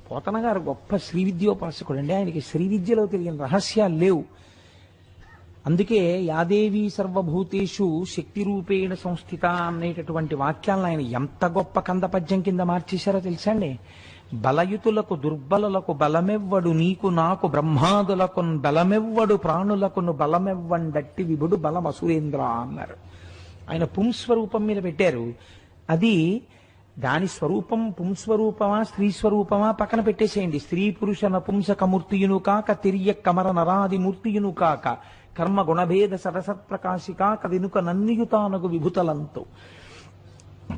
పోతన గారు గొప్ప శ్రీ విద్యోపాసకుడు అండి. ఆయనకి శ్రీ విద్యలో తెలియని రహస్యాలు లేవు. అందుకే యాదేవి సర్వభూతేషు శక్తి రూపేణ సంస్థిత అనేటటువంటి వాక్యాలను ఆయన ఎంత గొప్ప కందపద్యం కింద మార్చేశారో తెలుసా అండి. బలయుతులకు దుర్బలులకు బలమెవ్వడు నీకు నాకు బ్రహ్మాదులకు బలమెవ్వడు ప్రాణులకును బలమెవ్వండట్టి విభుడు బలమసురేంద్ర అన్నారు. ఆయన పుంస్వరూపం మీద పెట్టారు. అది దాని స్వరూపం పుంస్వరూపమా స్త్రీ స్వరూపమా పక్కన పెట్టేసేయండి. స్త్రీ పురుష నపుంసక మూర్తియును కాక తిరియ కమర నరాది మూర్తియును కాక కర్మ గుణభేద సరసత్ప్రకాశికాక వెనుక నన్నియుతానగు విభుతలంతో.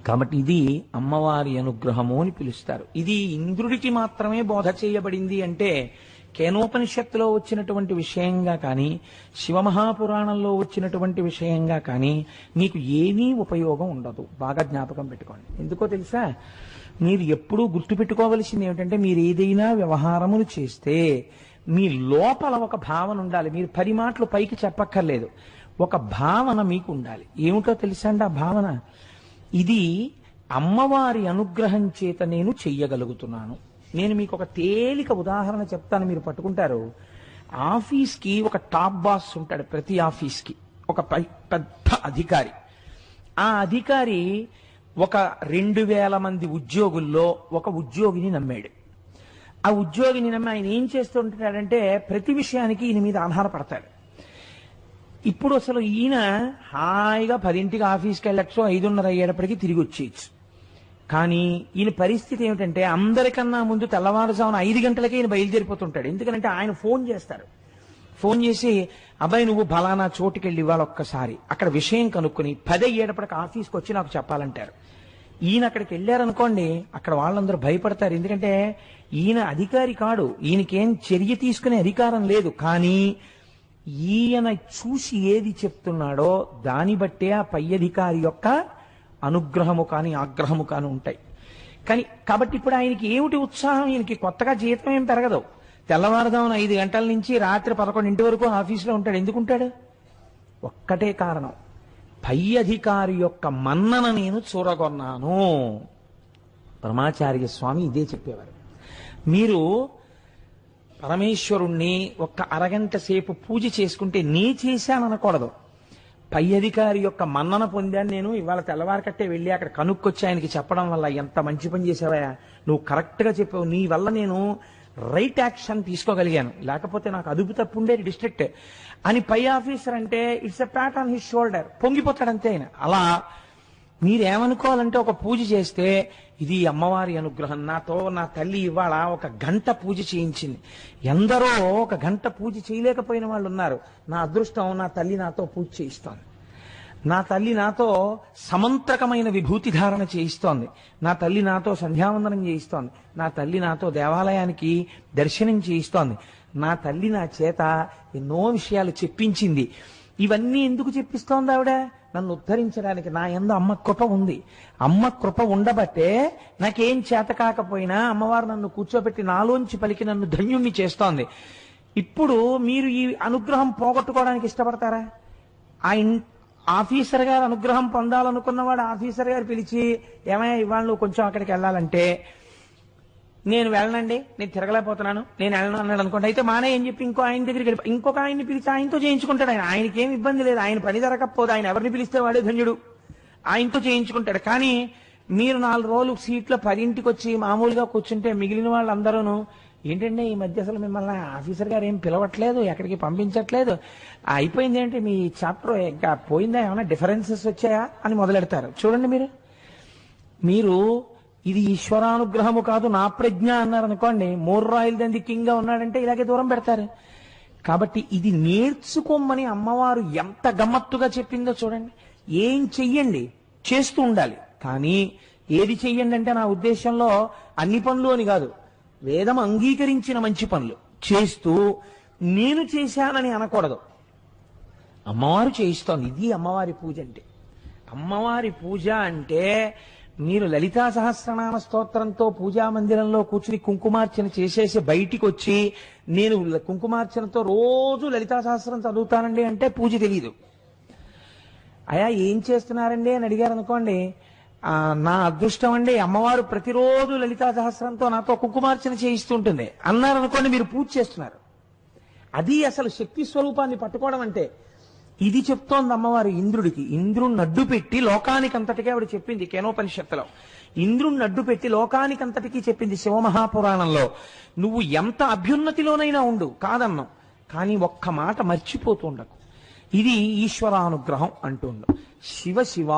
కాబట్టి ఇది అమ్మవారి అనుగ్రహము అని పిలుస్తారు. ఇది ఇంద్రుడికి మాత్రమే బోధ చేయబడింది అంటే కేనోపనిషత్తులో వచ్చినటువంటి విషయంగా కానీ శివమహాపురాణంలో వచ్చినటువంటి విషయంగా కానీ మీకు ఏమీ ఉపయోగం ఉండదు. బాగా జ్ఞాపకం పెట్టుకోండి. ఎందుకో తెలుసా, మీరు ఎప్పుడూ గుర్తుపెట్టుకోవలసింది ఏమిటంటే మీరు ఏదైనా వ్యవహారములు చేస్తే మీ లోపల ఒక భావన ఉండాలి. మీరు 10 మాటలు పైకి చెప్పక్కర్లేదు, ఒక భావన మీకు ఉండాలి. ఏమిటో తెలుసా అండి ఆ భావన? ఇది అమ్మవారి అనుగ్రహం చేత నేను చెయ్యగలుగుతున్నాను. నేను మీకు ఒక తేలిక ఉదాహరణ చెప్తాను, మీరు పట్టుకుంటారు. ఆఫీస్కి ఒక టాప్ బాస్ ఉంటాడు. ప్రతి ఆఫీస్కి ఒక పెద్ద అధికారి. ఆ అధికారి ఒక 2000 మంది ఉద్యోగుల్లో ఒక ఉద్యోగిని నమ్మాడు. ఆ ఉద్యోగిని నమ్మి ఆయన ఏం చేస్తూ ఉంటాడంటే ప్రతి విషయానికి ఈయన మీద ఆధారపడతాడు. ఇప్పుడు అసలు ఈయన హాయిగా 10ంటికి ఆఫీస్కి వెళ్ళచ్చు, 5:30 అయ్యేటప్పటికి తిరిగి వచ్చేయచ్చు. కానీ ఈయన పరిస్థితి ఏమిటంటే అందరికన్నా ముందు తెల్లవారుజామున 5 గంటలకే ఈయన బయలుదేరిపోతుంటాడు. ఎందుకంటే ఆయన ఫోన్ చేస్తారు. ఫోన్ చేసి అబ్బాయి నువ్వు ఫలానా చోటుకి వెళ్ళి ఇవ్వాలి, ఒక్కసారి అక్కడ విషయం కనుక్కొని 10 అయ్యేటప్పటికి ఆఫీస్కి వచ్చి నాకు చెప్పాలంటారు. ఈయన అక్కడికి వెళ్ళారనుకోండి, అక్కడ వాళ్ళందరూ భయపడతారు. ఎందుకంటే ఈయన అధికారి కాడు, ఈయనకేం చర్య తీసుకునే అధికారం లేదు. కానీ ఈయన చూసి ఏది చెప్తున్నాడో దాన్ని బట్టే ఆ పై అధికారి యొక్క అనుగ్రహము కానీ ఆగ్రహము కానీ ఉంటాయి. కాబట్టి ఇప్పుడు ఆయనకి ఏమిటి ఉత్సాహం? ఈయనకి కొత్తగా జీతం ఏం పెరగదు. తెల్లవారుదామున 5 గంటల నుంచి రాత్రి 11 వరకు ఆఫీసులో ఉంటాడు. ఎందుకుంటాడు? ఒక్కటే కారణం, పై అధికారి యొక్క మన్నన నేను చూరగొన్నాను. పరమాచార్య స్వామి ఇదే చెప్పేవారు. మీరు పరమేశ్వరుణ్ణి ఒక్క అరగంట సేపు పూజ చేసుకుంటే నీ చేశాననకూడదు. పై అధికారి యొక్క మన్నన పొందాను నేను, ఇవాళ తెల్లవారికట్టే వెళ్ళి అక్కడ కనుక్కొచ్చి ఆయనకి చెప్పడం వల్ల ఎంత మంచి పని చేసావా, నువ్వు కరెక్ట్గా చెప్పావు, నీ వల్ల నేను రైట్ యాక్షన్ తీసుకోగలిగాను, లేకపోతే నాకు అదుపు తప్పు ఉండేది డిస్ట్రిక్ట్ అని పై ఆఫీసర్ అంటే it's a pat on his shoulder, పొంగిపోతాడంతే ఆయన. అలా మీరేమనుకోవాలంటే ఒక పూజ చేస్తే ఇది అమ్మవారి అనుగ్రహం. నాతో నా తల్లి ఇవాళ 1 గంట పూజ చేయించింది. ఎందరో 1 గంట పూజ చేయలేకపోయిన వాళ్ళు ఉన్నారు. నా అదృష్టం, నా తల్లి నాతో పూజ చేయిస్తోంది. నా తల్లి నాతో సమంత్రకమైన విభూతి ధారణ చేయిస్తోంది. నా తల్లి నాతో సంధ్యావందనం చేయిస్తోంది. నా తల్లి నాతో దేవాలయానికి దర్శనం చేయిస్తోంది. నా తల్లి నా చేత ఎన్నో విషయాలు చెప్పించింది. ఇవన్నీ ఎందుకు చెప్పిస్తోంది ఆవిడ? నన్ను ఉద్ధరించడానికి. నా యందు అమ్మ కృప ఉంది. అమ్మ కృప ఉండబట్టే నాకేం చేత కాకపోయినా అమ్మవారు నన్ను కూర్చోబెట్టి నాలోంచి పలికి నన్ను ధన్యుణ్ణి చేస్తోంది. ఇప్పుడు మీరు ఈ అనుగ్రహం పోగొట్టుకోవడానికి ఇష్టపడతారా? ఆఫీసర్ గారు అనుగ్రహం పొందాలనుకున్నవాడు ఆఫీసర్ గారు పిలిచి ఏమయ్యా ఇవాళ నువ్వు కొంచెం అక్కడికి వెళ్ళాలంటే నేను వెళ్ళనండి, నేను తిరగలేకపోతున్నాను, నేను వెళ్ళను అన్నాడు అనుకోండి. అయితే మానే ఏం చెప్పి ఇంకో ఆయన దగ్గరికి వెళ్ళి ఇంకొక ఆయన్ని పిలిచి ఆయనతో చేయించుకుంటాడు. ఆయనకి ఏం ఇబ్బంది లేదు, ఆయన పని జరగకపోతే ఆయన ఎవరిని పిలిస్తే వాడే ధన్యుడు, ఆయనతో చేయించుకుంటాడు. కానీ మీరు 4 రోజులు సీట్లో 10ంటికి వచ్చి మామూలుగా కూర్చుంటే మిగిలిన వాళ్ళందరూ ఏంటంటే ఈ మధ్య అసలు మిమ్మల్ని ఆఫీసర్ గారు ఏం పిలవట్లేదు, ఎక్కడికి పంపించట్లేదు, అయిపోయింది ఏంటి మీ చాప్టర్, ఇంకా పోయిందా, ఏమైనా డిఫరెన్సెస్ వచ్చాయా అని మొదలెడతారు. చూడండి మీరు ఇది ఈశ్వరానుగ్రహము కాదు నా ప్రజ్ఞ అన్నారనుకోండి, 3 రాయలు దంది కింగ్గా ఉన్నాడంటే ఇలాగే దూరం పెడతారు. కాబట్టి ఇది నేర్చుకోమని అమ్మవారు ఎంత గమ్మత్తుగా చెప్పిందో చూడండి. ఏం చెయ్యండి, చేస్తూ ఉండాలి. కానీ ఏది చెయ్యండి అంటే నా ఉద్దేశంలో అన్ని పనులు అని కాదు, వేదం అంగీకరించిన మంచి పనులు చేస్తూ నేను చేశానని అనకూడదు. అమ్మవారు చేయిస్తోంది. ఇది అమ్మవారి పూజ అంటే. అమ్మవారి పూజ అంటే మీరు లలితా సహస్రనామ స్తోత్రంతో పూజా మందిరంలో కూర్చుని కుంకుమార్చన చేసేసి బయటికి వచ్చి నేను కుంకుమార్చనతో రోజు లలితా సహస్రం చదువుతానండి అంటే పూజ తెలియదు. అయా ఏం చేస్తున్నారండి అని అడిగారు అనుకోండి, నా అదృష్టం అండి, అమ్మవారు ప్రతిరోజు లలితా సహస్రంతో నాతో కుంకుమార్చన చేయిస్తుంటుంది అన్నారనుకోండి, మీరు పూజ చేస్తున్నారు. అది అసలు శక్తి స్వరూపాన్ని పట్టుకోవడం అంటే. ఇది చెప్తోంది అమ్మవారు ఇంద్రుడికి. ఇంద్రుణ్ణి అడ్డు పెట్టి లోకానికంతటికీ ఆవిడ చెప్పింది కేనోపనిషత్తులో. ఇంద్రుణ్ణి అడ్డు పెట్టి లోకానికంతటికీ చెప్పింది శివమహాపురాణంలో. నువ్వు ఎంత అభ్యున్నతిలోనైనా ఉండు, కాదన్నాం, కానీ ఒక్క మాట మర్చిపోతుండకు, ఇది ఈశ్వరానుగ్రహం అంటుండు. శివ శివ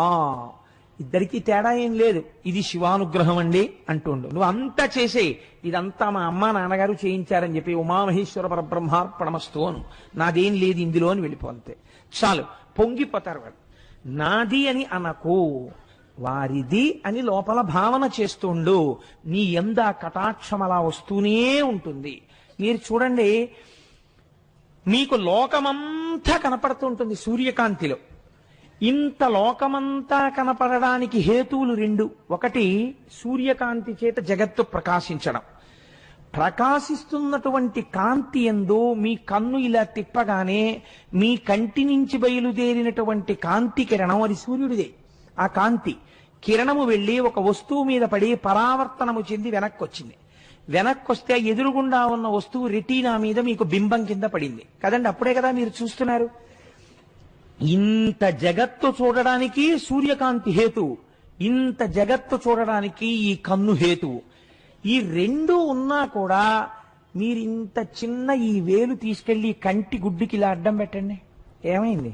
ఇద్దరికీ తేడా ఏం లేదు, ఇది శివానుగ్రహం అండి అంటుండు. నువ్వు అంతా చేసేయి, ఇదంతా మా అమ్మ నాన్నగారు చేయించారని చెప్పి ఉమామహేశ్వర పరబ్రహ్మార్పణమస్తు అను, నాదేం లేదు ఇందులో అని వెళ్ళిపోతే చాలు. పొంగిపోతారు వాడు. నాది అని అనకు, వారిది అని లోపల భావన చేస్తుండు. నీ యంద కటాక్షం అలా వస్తూనే ఉంటుంది. మీరు చూడండి, మీకు లోకమంతా కనపడుతుంటుంది సూర్యకాంతిలో. ఇంత లోకమంతా కనపడడానికి హేతువులు రెండు. ఒకటి, సూర్యకాంతి చేత జగత్తు ప్రకాశించడం. ప్రకాశిస్తున్నటువంటి కాంతి యందు మీ కన్ను ఇలా తిప్పగానే మీ కంటి నుంచి బయలుదేరినటువంటి కాంతి కిరణం, అది సూర్యుడిదే. ఆ కాంతి కిరణము వెళ్ళి ఒక వస్తువు మీద పడి పరావర్తనము చెంది వెనక్కి వచ్చింది. వెనక్కి వస్తే ఎదురుగుండా ఉన్న వస్తువు రెటీనా మీద మీకు బింబం కింద పడింది కదండి. అప్పుడే కదా మీరు చూస్తున్నారు. ఇంత జగత్తు చూడడానికి సూర్యకాంతి హేతువు, ఇంత జగత్తు చూడడానికి ఈ కన్ను హేతువు. ఈ రెండు ఉన్నా కూడా మీరు ఇంత చిన్న ఈ వేలు తీసుకెళ్లి కంటి గుడ్డుకి ఇలా అడ్డం పెట్టండి, ఏమైంది?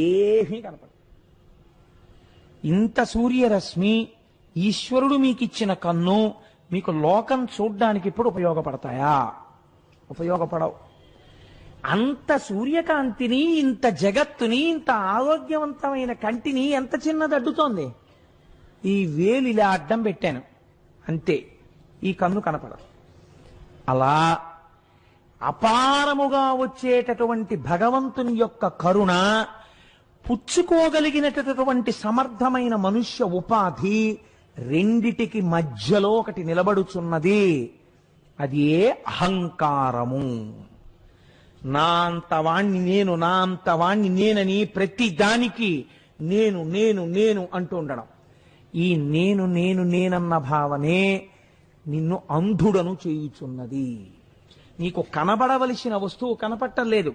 ఏమీ కనపడదు. ఇంత సూర్యరశ్మి, ఈశ్వరుడు మీకు ఇచ్చిన కన్ను, మీకు లోకం చూడ్డానికి ఇప్పుడు ఉపయోగపడతాయా? ఉపయోగపడవు. అంత సూర్యకాంతిని, ఇంత జగత్తుని, ఇంత ఆరోగ్యవంతమైన కంటిని ఎంత చిన్నది అడ్డుతోంది? ఈ వేలు ఇలా అడ్డం పెట్టాను అంతే, ఈ కన్ను కనపడదు. అలా అపారముగా వచ్చేటటువంటి భగవంతుని యొక్క కరుణ, పుచ్చుకోగలిగినటువంటి సమర్థమైన మనుష్య ఉపాధి, రెండిటికి మధ్యలో ఒకటి నిలబడుచున్నది. అది ఏ అహంకారము. నా అంతవాణ్ణి నేను, నా అంతవాణ్ణి నేనని ప్రతి దానికి నేను నేను నేను అంటూ ఉండడం. ఈ నేను నేను నేనన్న భావనే నిన్ను అంధుడను చేయుచున్నది. నీకు కనబడవలసిన వస్తువు కనపట్టలేదు.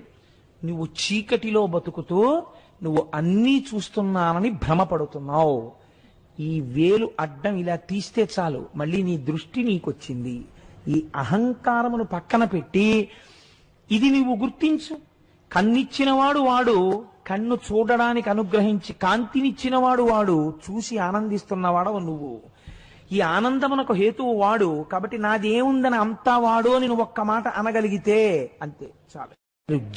నువ్వు చీకటిలో బతుకుతూ నువ్వు అన్నీ చూస్తున్నానని భ్రమపడుతున్నావు. ఈ వేలు అడ్డం ఇలా తీస్తే చాలు, మళ్ళీ నీ దృష్టి నీకొచ్చింది. ఈ అహంకారమును పక్కన పెట్టి ఇది నువ్వు గుర్తించు. కన్నిచ్చినవాడు వాడు, కన్ను చూడడానికి అనుగ్రహించి కాంతినిచ్చినవాడు వాడు, చూసి ఆనందిస్తున్నవాడవు నువ్వు. ఈ ఆనందమునకు హేతువు వాడు, కాబట్టి నాదేముందని అంతా వాడు అని నువ్వు ఒక్క మాట అనగలిగితే అంతే చాలు.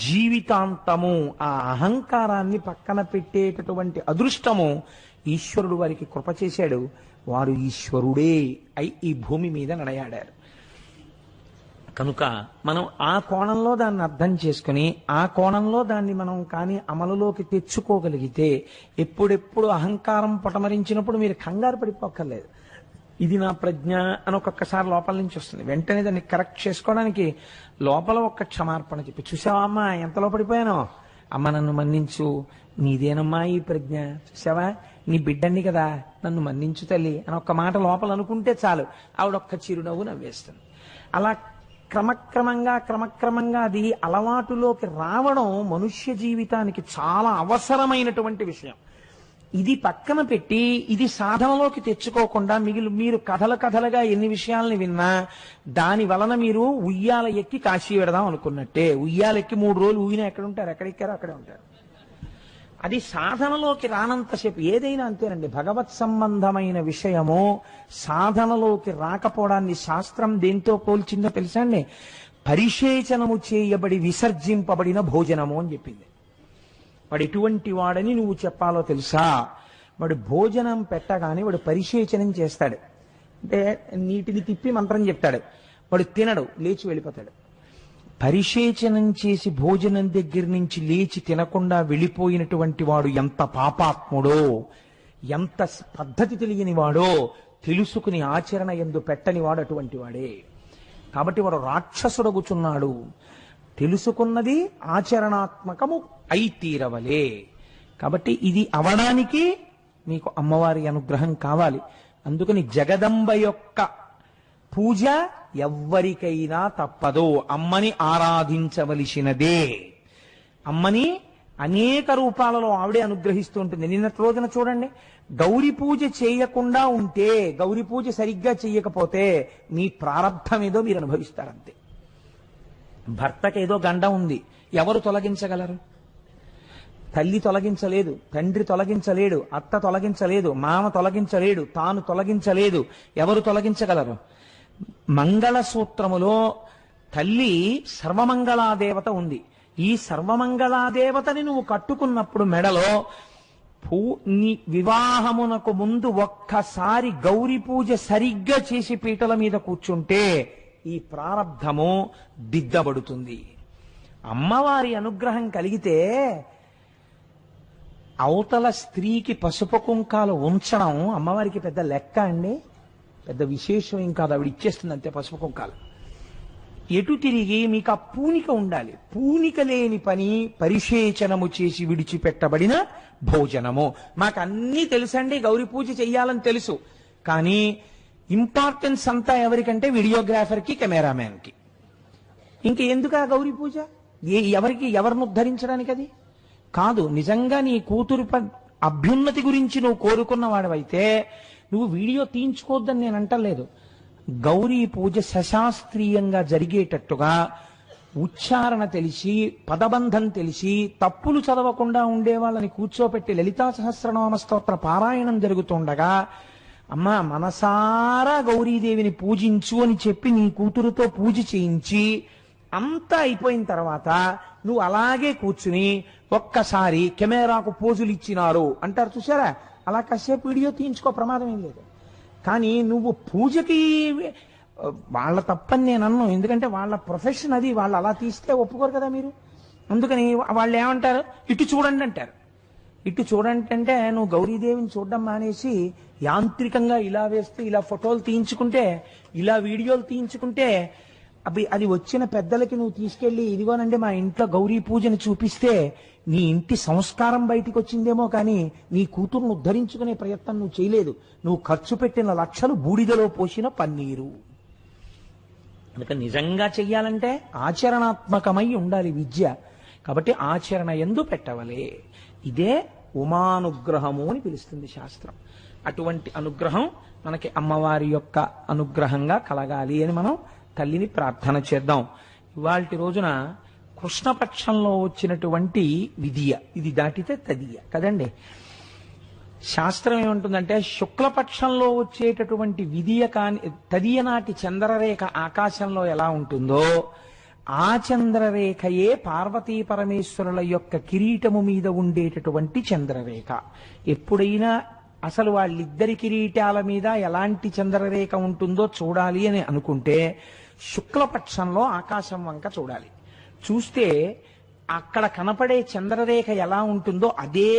జీవితాంతము ఆ అహంకారాన్ని పక్కన పెట్టేటటువంటి అదృష్టము ఈశ్వరుడు వారికి కృప చేశాడు. వారు ఈశ్వరుడే అయి ఈ భూమి మీద నడయాడారు. కనుక మనం ఆ కోణంలో దాన్ని అర్థం చేసుకుని, ఆ కోణంలో దాన్ని మనం కానీ అమలులోకి తెచ్చుకోగలిగితే, ఎప్పుడెప్పుడు అహంకారం పొటమరించినప్పుడు మీరు కంగారు పడిపోక్కర్లేదు. ఇది నా ప్రజ్ఞ అని ఒక్కొక్కసారి లోపల నుంచి వస్తుంది. వెంటనే దాన్ని కరెక్ట్ చేసుకోవడానికి లోపల ఒక్క క్షమార్పణ చెప్పి, చూసావా అమ్మా ఎంతలో పడిపోయానో, అమ్మ నన్ను మన్నించు, నీదేనమ్మా ఈ ప్రజ్ఞ, చూసావా నీ బిడ్డని కదా, నన్ను మన్నించు తల్లి అని ఒక్క మాట లోపల అనుకుంటే చాలు, ఆవిడొక్క చిరునవ్వు నవ్వేస్తుంది. అలా క్రమక్రమంగా అది అలవాటులోకి రావడం మనుష్య జీవితానికి చాలా అవసరమైనటువంటి విషయం. ఇది పక్కన పెట్టి ఇది సాధనలోకి తెచ్చుకోకుండా మీరు కథలుగా ఎన్ని విషయాల్ని విన్నా దాని వలన మీరు ఉయ్యాల ఎక్కి కాశీ పెడదాం అనుకున్నట్టే. ఉయ్యాల ఎక్కి 3 రోజులు ఊగినా ఎక్కడ ఉంటారు? ఎక్కడెక్కారో అక్కడే ఉంటారు. అది సాధనలోకి రానంతసేపు ఏదైనా అంతేనండి. భగవత్ సంబంధమైన విషయము సాధనలోకి రాకపోవడాన్ని శాస్త్రం దేంతో పోల్చిందో తెలుసా అండి? పరిశేచనము చేయబడి విసర్జింపబడిన భోజనము అని చెప్పింది. వాడు ఎటువంటి వాడని నువ్వు చెప్పాలో తెలుసా? వాడు భోజనం పెట్టగానే వాడు పరిశేచనం చేస్తాడు, అంటే నీటిని తిప్పి మంత్రం చెప్తాడు. వాడు తినడు, లేచి వెళ్ళిపోతాడు. పరిశేచనం చేసి భోజనం దగ్గర నుంచి లేచి తినకుండా వెళ్ళిపోయినటువంటి వాడు ఎంత పాపాత్ముడో, ఎంత పద్ధతి తెలియని వాడో తెలుసుకుని ఆచరణ ఎందు పెట్టని వాడు అటువంటి వాడే. కాబట్టి వాడు రాక్షసుడగుచున్నాడు. తెలుసుకున్నది ఆచరణాత్మకము అయి తీరవలే. కాబట్టి ఇది అవడానికి మీకు అమ్మవారి అనుగ్రహం కావాలి. అందుకని జగదంబ యొక్క పూజ ఎవ్వరికైనా తప్పదు. అమ్మని ఆరాధించవలసినదే. అమ్మని అనేక రూపాలలో ఆవిడే అనుగ్రహిస్తూ ఉంటుంది. నిన్నటి రోజున చూడండి, గౌరీ పూజ చేయకుండా ఉంటే, గౌరీ పూజ సరిగ్గా చెయ్యకపోతే మీ ప్రారంధం ఏదో మీరు అనుభవిస్తారంతే. భర్తకేదో గండం ఉంది, ఎవరు తొలగించగలరు? తల్లి తొలగించలేదు, తండ్రి తొలగించలేడు, అత్త తొలగించలేదు, మామ తొలగించలేడు, తాను తొలగించలేదు. ఎవరు తొలగించగలరు? మంగళసూత్రములో తల్లి సర్వమంగళాదేవత ఉంది. ఈ సర్వమంగళాదేవతని నువ్వు కట్టుకున్నప్పుడు మెడలో నీ వివాహమునకు ముందు ఒక్కసారి గౌరీ పూజ సరిగ్గా చేసి పీటల మీద కూర్చుంటే ఈ ప్రారబ్ధము దిద్దబడుతుంది. అమ్మవారి అనుగ్రహం కలిగితే అవతల స్త్రీకి పసుపు కుంకాలు ఉంచడం అమ్మవారికి పెద్ద లెక్క అండి, పెద్ద విశేషం ఏం కాదు. ఆవిడ ఇచ్చేస్తుంది అంతే పసుపు కుంకాలు. ఎటు తిరిగి మీకు ఆ పూనిక ఉండాలి. పూనిక లేని పని పరిశేచనము చేసి విడిచిపెట్టబడిన భోజనము. మాకు అన్నీ తెలుసండి, గౌరీ పూజ చెయ్యాలని తెలుసు, కానీ ఇంపార్టెన్స్ అంతా ఎవరికంటే వీడియోగ్రాఫర్కి, కెమెరామ్యాన్కి. ఇంక ఎందుకు ఆ గౌరీ పూజ? ఎవరిని ఉద్ధరించడానికి అది కాదు. నిజంగా నీ కూతురు అభ్యున్నతి గురించి నువ్వు కోరుకున్న వాడివైతే నువ్వు వీడియో తీయించుకోవద్దని నేను అంటలేదు. గౌరీ పూజ సశాస్త్రీయంగా జరిగేటట్టుగా ఉచ్చారణ తెలిసి, పదబంధం తెలిసి, తప్పులు చదవకుండా ఉండే వాళ్ళని కూర్చోపెట్టి లలితా సహస్రనామ స్తోత్ర పారాయణం జరుగుతుండగా అమ్మా మనసారా గౌరీదేవిని పూజించు అని చెప్పి నీ కూతురుతో పూజ చేయించి అంతా అయిపోయిన తర్వాత నువ్వు అలాగే కూర్చుని ఒక్కసారి కెమెరాకు పోజులు ఇచ్చినారు అంటారు చూసారా, అలా కాసేపు వీడియో తీయించుకో, ప్రమాదం ఏం లేదు. కానీ నువ్వు పూజకి వాళ్ళ తప్పని నేను అన్ను, ఎందుకంటే వాళ్ళ ప్రొఫెషన్ అది, వాళ్ళు అలా తీస్తే ఒప్పుకోరు కదా మీరు. అందుకని వాళ్ళు ఏమంటారు, ఇటు చూడండి అంటారు. ఇటు చూడండి అంటే నువ్వు గౌరీదేవిని చూడడం మానేసి యాంత్రికంగా ఇలా వేస్తే, ఇలా ఫోటోలు తీయించుకుంటే, ఇలా వీడియోలు తీయించుకుంటే అది వచ్చిన పెద్దలకి నువ్వు తీసుకెళ్లి ఇదిగోనండి మా ఇంట్లో గౌరీ పూజని చూపిస్తే నీ ఇంటి సంస్కారం బయటికి వచ్చిందేమో కానీ నీ కూతురును ఉద్ధరించుకునే ప్రయత్నం నువ్వు చేయలేదు. నువ్వు ఖర్చు పెట్టిన లక్షలు బూడిదలో పోసిన పన్నీరు. అందుకని నిజంగా చెయ్యాలంటే ఆచరణాత్మకమై ఉండాలి విద్య. కాబట్టి ఆచరణ యందు పెట్టవలే. ఇదే ఉమానుగ్రహము అని పిలుస్తుంది శాస్త్రం. అటువంటి అనుగ్రహం మనకి అమ్మవారి యొక్క అనుగ్రహంగా కలగాలి అని మనం తల్లిని ప్రార్థన చేద్దాం. ఇవాల్టి రోజున కృష్ణపక్షంలో వచ్చినటువంటి విధియ, ఇది దాటితే తదియ కదండి. శాస్త్రం ఏమంటుందంటే శుక్లపక్షంలో వచ్చేటటువంటి విధియ కాని తదియ నాటి చంద్రరేఖ ఆకాశంలో ఎలా ఉంటుందో ఆ చంద్రరేఖయే పార్వతీ పరమేశ్వరుల యొక్క కిరీటము మీద ఉండేటటువంటి చంద్రరేఖ. ఎప్పుడైనా అసలు వాళ్ళిద్దరి కిరీటాల మీద ఎలాంటి చంద్రరేఖ ఉంటుందో చూడాలి అని అనుకుంటే శుక్లపక్షంలో ఆకాశం వంక చూడాలి. చూస్తే అక్కడ కనపడే చంద్రరేఖ ఎలా ఉంటుందో అదే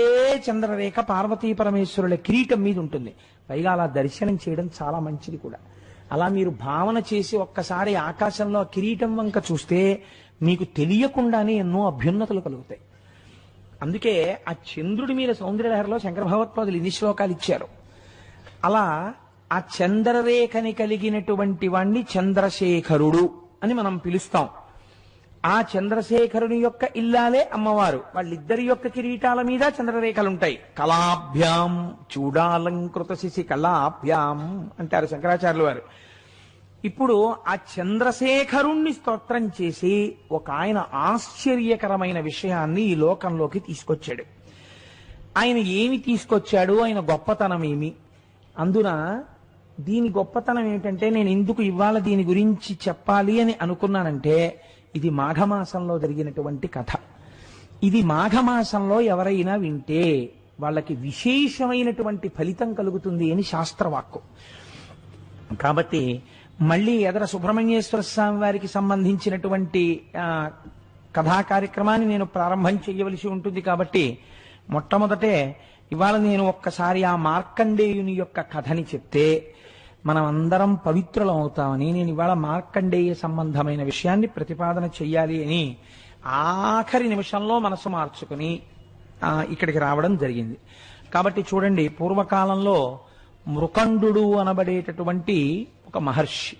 చంద్రరేఖ పార్వతీ పరమేశ్వరుల కిరీటం మీద ఉంటుంది. పైగా అలా దర్శనం చేయడం చాలా మంచిది కూడా. అలా మీరు భావన చేసి ఒక్కసారి ఆకాశంలో కిరీటం వంక చూస్తే మీకు తెలియకుండానే ఎన్నో అభ్యున్నతులు కలుగుతాయి. అందుకే ఆ చంద్రుడి మీద సౌందర్యలహరిలో శంకర భగవత్పాదులు ఇన్ని శ్లోకాలు ఇచ్చారు. అలా ఆ చంద్రరేఖని కలిగినటువంటి వాణ్ణి చంద్రశేఖరుడు అని మనం పిలుస్తాం. ఆ చంద్రశేఖరుని యొక్క ఇల్లాలే అమ్మవారు. వాళ్ళిద్దరి యొక్క కిరీటాల మీద చంద్రరేఖలుంటాయి. కళాభ్యాం చూడాలంకృత శిశి కళాభ్యాం అంటారు శంకరాచార్యుల వారు. ఇప్పుడు ఆ చంద్రశేఖరుణ్ణి స్తోత్రం చేసి ఒక ఆయన ఆశ్చర్యకరమైన విషయాన్ని ఈ లోకంలోకి తీసుకొచ్చాడు. ఆయన ఏమి తీసుకొచ్చాడు, ఆయన గొప్పతనం ఏమి? అందున దీని గొప్పతనం ఏమిటంటే, నేను ఎందుకు ఇవాళ దీని గురించి చెప్పాలి అని అనుకున్నానంటే, ఇది మాఘమాసంలో జరిగినటువంటి కథ. ఇది మాఘమాసంలో ఎవరైనా వింటే వాళ్ళకి విశేషమైనటువంటి ఫలితం కలుగుతుంది అని శాస్త్రవాక్కు. కాబట్టి మళ్ళీ ఎదర సుబ్రహ్మణ్యేశ్వర స్వామి వారికి సంబంధించినటువంటి కథా కార్యక్రమాన్ని నేను ప్రారంభం చేయవలసి ఉంటుంది. కాబట్టి మొట్టమొదటే ఇవాళ నేను ఒక్కసారి ఆ మార్కండేయుని యొక్క కథని చెప్తే మనం అందరం పవిత్రులం అవుతామని నేను ఇవాళ మార్కండేయ సంబంధమైన విషయాన్ని ప్రతిపాదన చెయ్యాలి అని ఆఖరి నిమిషంలో మనసు మార్చుకుని ఇక్కడికి రావడం జరిగింది. కాబట్టి చూడండి, పూర్వకాలంలో మృకండు అనబడేటటువంటి ఒక మహర్షి,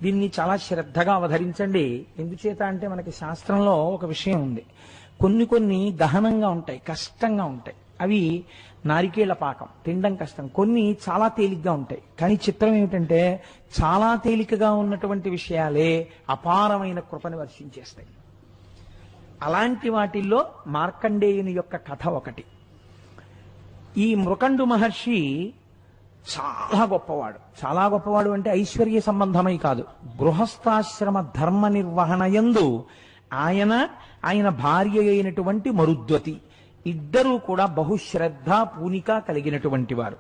దీన్ని చాలా శ్రద్ధగా అవధరించండి. ఎందుచేత అంటే మనకి శాస్త్రంలో ఒక విషయం ఉంది, కొన్ని గహనంగా ఉంటాయి, కష్టంగా ఉంటాయి. అవి నారికేళ్ల పాకం, తినడం కష్టం. కొన్ని చాలా తేలిగ్గా ఉంటాయి. కానీ చిత్రం ఏమిటంటే చాలా తేలికగా ఉన్నటువంటి విషయాలే అపారమైన కృపని వర్షించేస్తాయి. అలాంటి వాటిల్లో మార్కండేయుని యొక్క కథ ఒకటి. ఈ మృకండు మహర్షి చాలా గొప్పవాడు అంటే ఐశ్వర్య సంబంధమై కాదు, గృహస్థాశ్రమ ధర్మ నిర్వహణ యందు ఆయన భార్య అయినటువంటి మరుద్వతి ఇద్దరూ కూడా బహుశ్రద్ధ పూనిక కలిగినటువంటి వారు.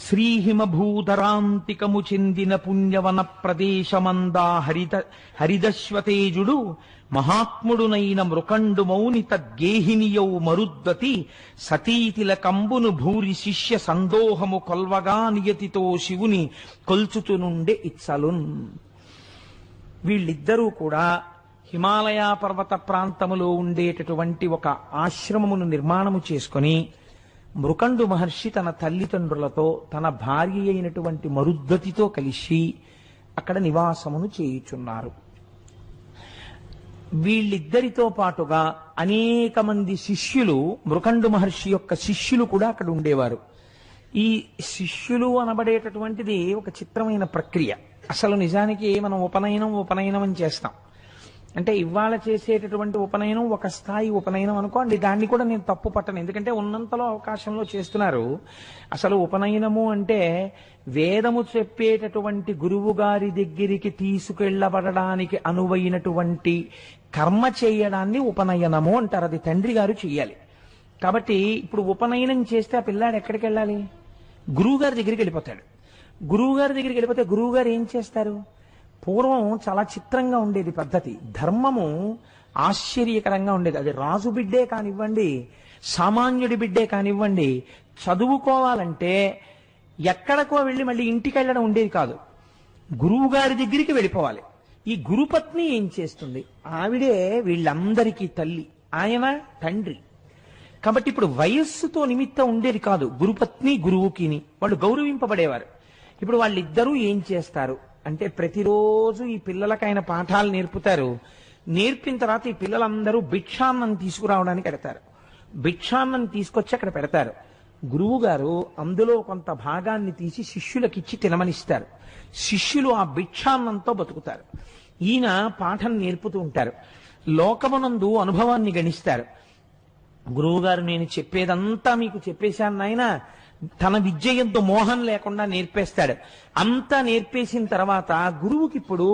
శ్రీహిమభూధరాంతికము చెందిన పుణ్యవన ప్రదేశమందా హరిదశ్వతేజుడు మహాత్ముడునైన మృకండు మౌని తద్గేహినియౌ మరుద్వతి సతీతిల కంబును భూరి శిష్య సందోహము కొల్వగా నియతితో శివుని కొల్చుచునుండే ఇత్సలున్. వీళ్ళిద్దరూ కూడా హిమాలయ పర్వత ప్రాంతములో ఉండేటటువంటి ఒక ఆశ్రమమును నిర్మాణము చేసుకొని మృకండు మహర్షి తన తల్లిదండ్రులతో తన భార్య అయినటువంటి మరుద్వతితో కలిసి అక్కడ నివాసమును చేయుచున్నారు. వీళ్ళిద్దరితో పాటుగా అనేక మంది శిష్యులు, మృకండు మహర్షి యొక్క శిష్యులు కూడా అక్కడ ఉండేవారు. ఈ శిష్యులు అనబడేటటువంటిది ఒక చిత్రమైన ప్రక్రియ. అసలు నిజానికి మనం ఉపనయనం అని చేస్తాం. అంటే ఇవాళ చేసేటటువంటి ఉపనయనం ఒక స్థాయి ఉపనయనం అనుకోండి, దాన్ని కూడా నేను తప్పు పట్టను, ఎందుకంటే ఉన్నంతలో అవకాశంలో చేస్తున్నారు. అసలు ఉపనయనము అంటే వేదము చెప్పేటటువంటి గురువు గారి దగ్గరికి తీసుకెళ్లబడడానికి అనువైనటువంటి కర్మ చేయడాన్ని ఉపనయనము అంటారు. అది తండ్రి గారు చెయ్యాలి. కాబట్టి ఇప్పుడు ఉపనయనం చేస్తే ఆ పిల్లాడు ఎక్కడికి వెళ్ళాలి? గురువు గారి దగ్గరికి వెళ్ళిపోతాడు. గురువు గారి దగ్గరికి వెళ్ళిపోతే గురువు గారు ఏం చేస్తారు? పూర్వం చాలా చిత్రంగా ఉండేది పద్ధతి. ధర్మము ఆశ్చర్యకరంగా ఉండేది. అది రాజు బిడ్డే కానివ్వండి, సామాన్యుడి బిడ్డే కానివ్వండి, చదువుకోవాలంటే ఎక్కడికో వెళ్ళి మళ్ళీ ఇంటికి వెళ్ళడం ఉండేది కాదు. గురువు గారి దగ్గరికి వెళ్ళిపోవాలి. ఈ గురుపత్ని ఏం చేస్తుంది? ఆవిడే వీళ్ళందరికీ తల్లి, ఆయన తండ్రి. కాబట్టి ఇప్పుడు వయస్సుతో నిమిత్తం ఉండేది కాదు. గురుపత్ని గురువుకిని వాళ్ళు గౌరవింపబడేవారు. ఇప్పుడు వాళ్ళిద్దరూ ఏం చేస్తారు అంటే ప్రతిరోజు ఈ పిల్లలకు ఆయన పాఠాలు నేర్పుతారు. నేర్పిన తర్వాత ఈ పిల్లలందరూ భిక్షాన్నం తీసుకురావడానికి పెడతారు. భిక్షాన్నం తీసుకొచ్చి అక్కడ పెడతారు. గురువు గారు అందులో కొంత భాగాన్ని తీసి శిష్యులకిచ్చి తినమనిస్తారు. శిష్యులు ఆ భిక్షాన్నంతో బతుకుతారు. ఈయన పాఠం నేర్పుతూ ఉంటారు. లోకమునందు అనుభవాన్ని గణిస్తారు. గురువు గారు నేను చెప్పేదంతా మీకు చెప్పేశాను నాయన, తన విద్య ఎంతో మోహం లేకుండా నేర్పేస్తాడు. అంతా నేర్పేసిన తర్వాత గురువుకి ఇప్పుడు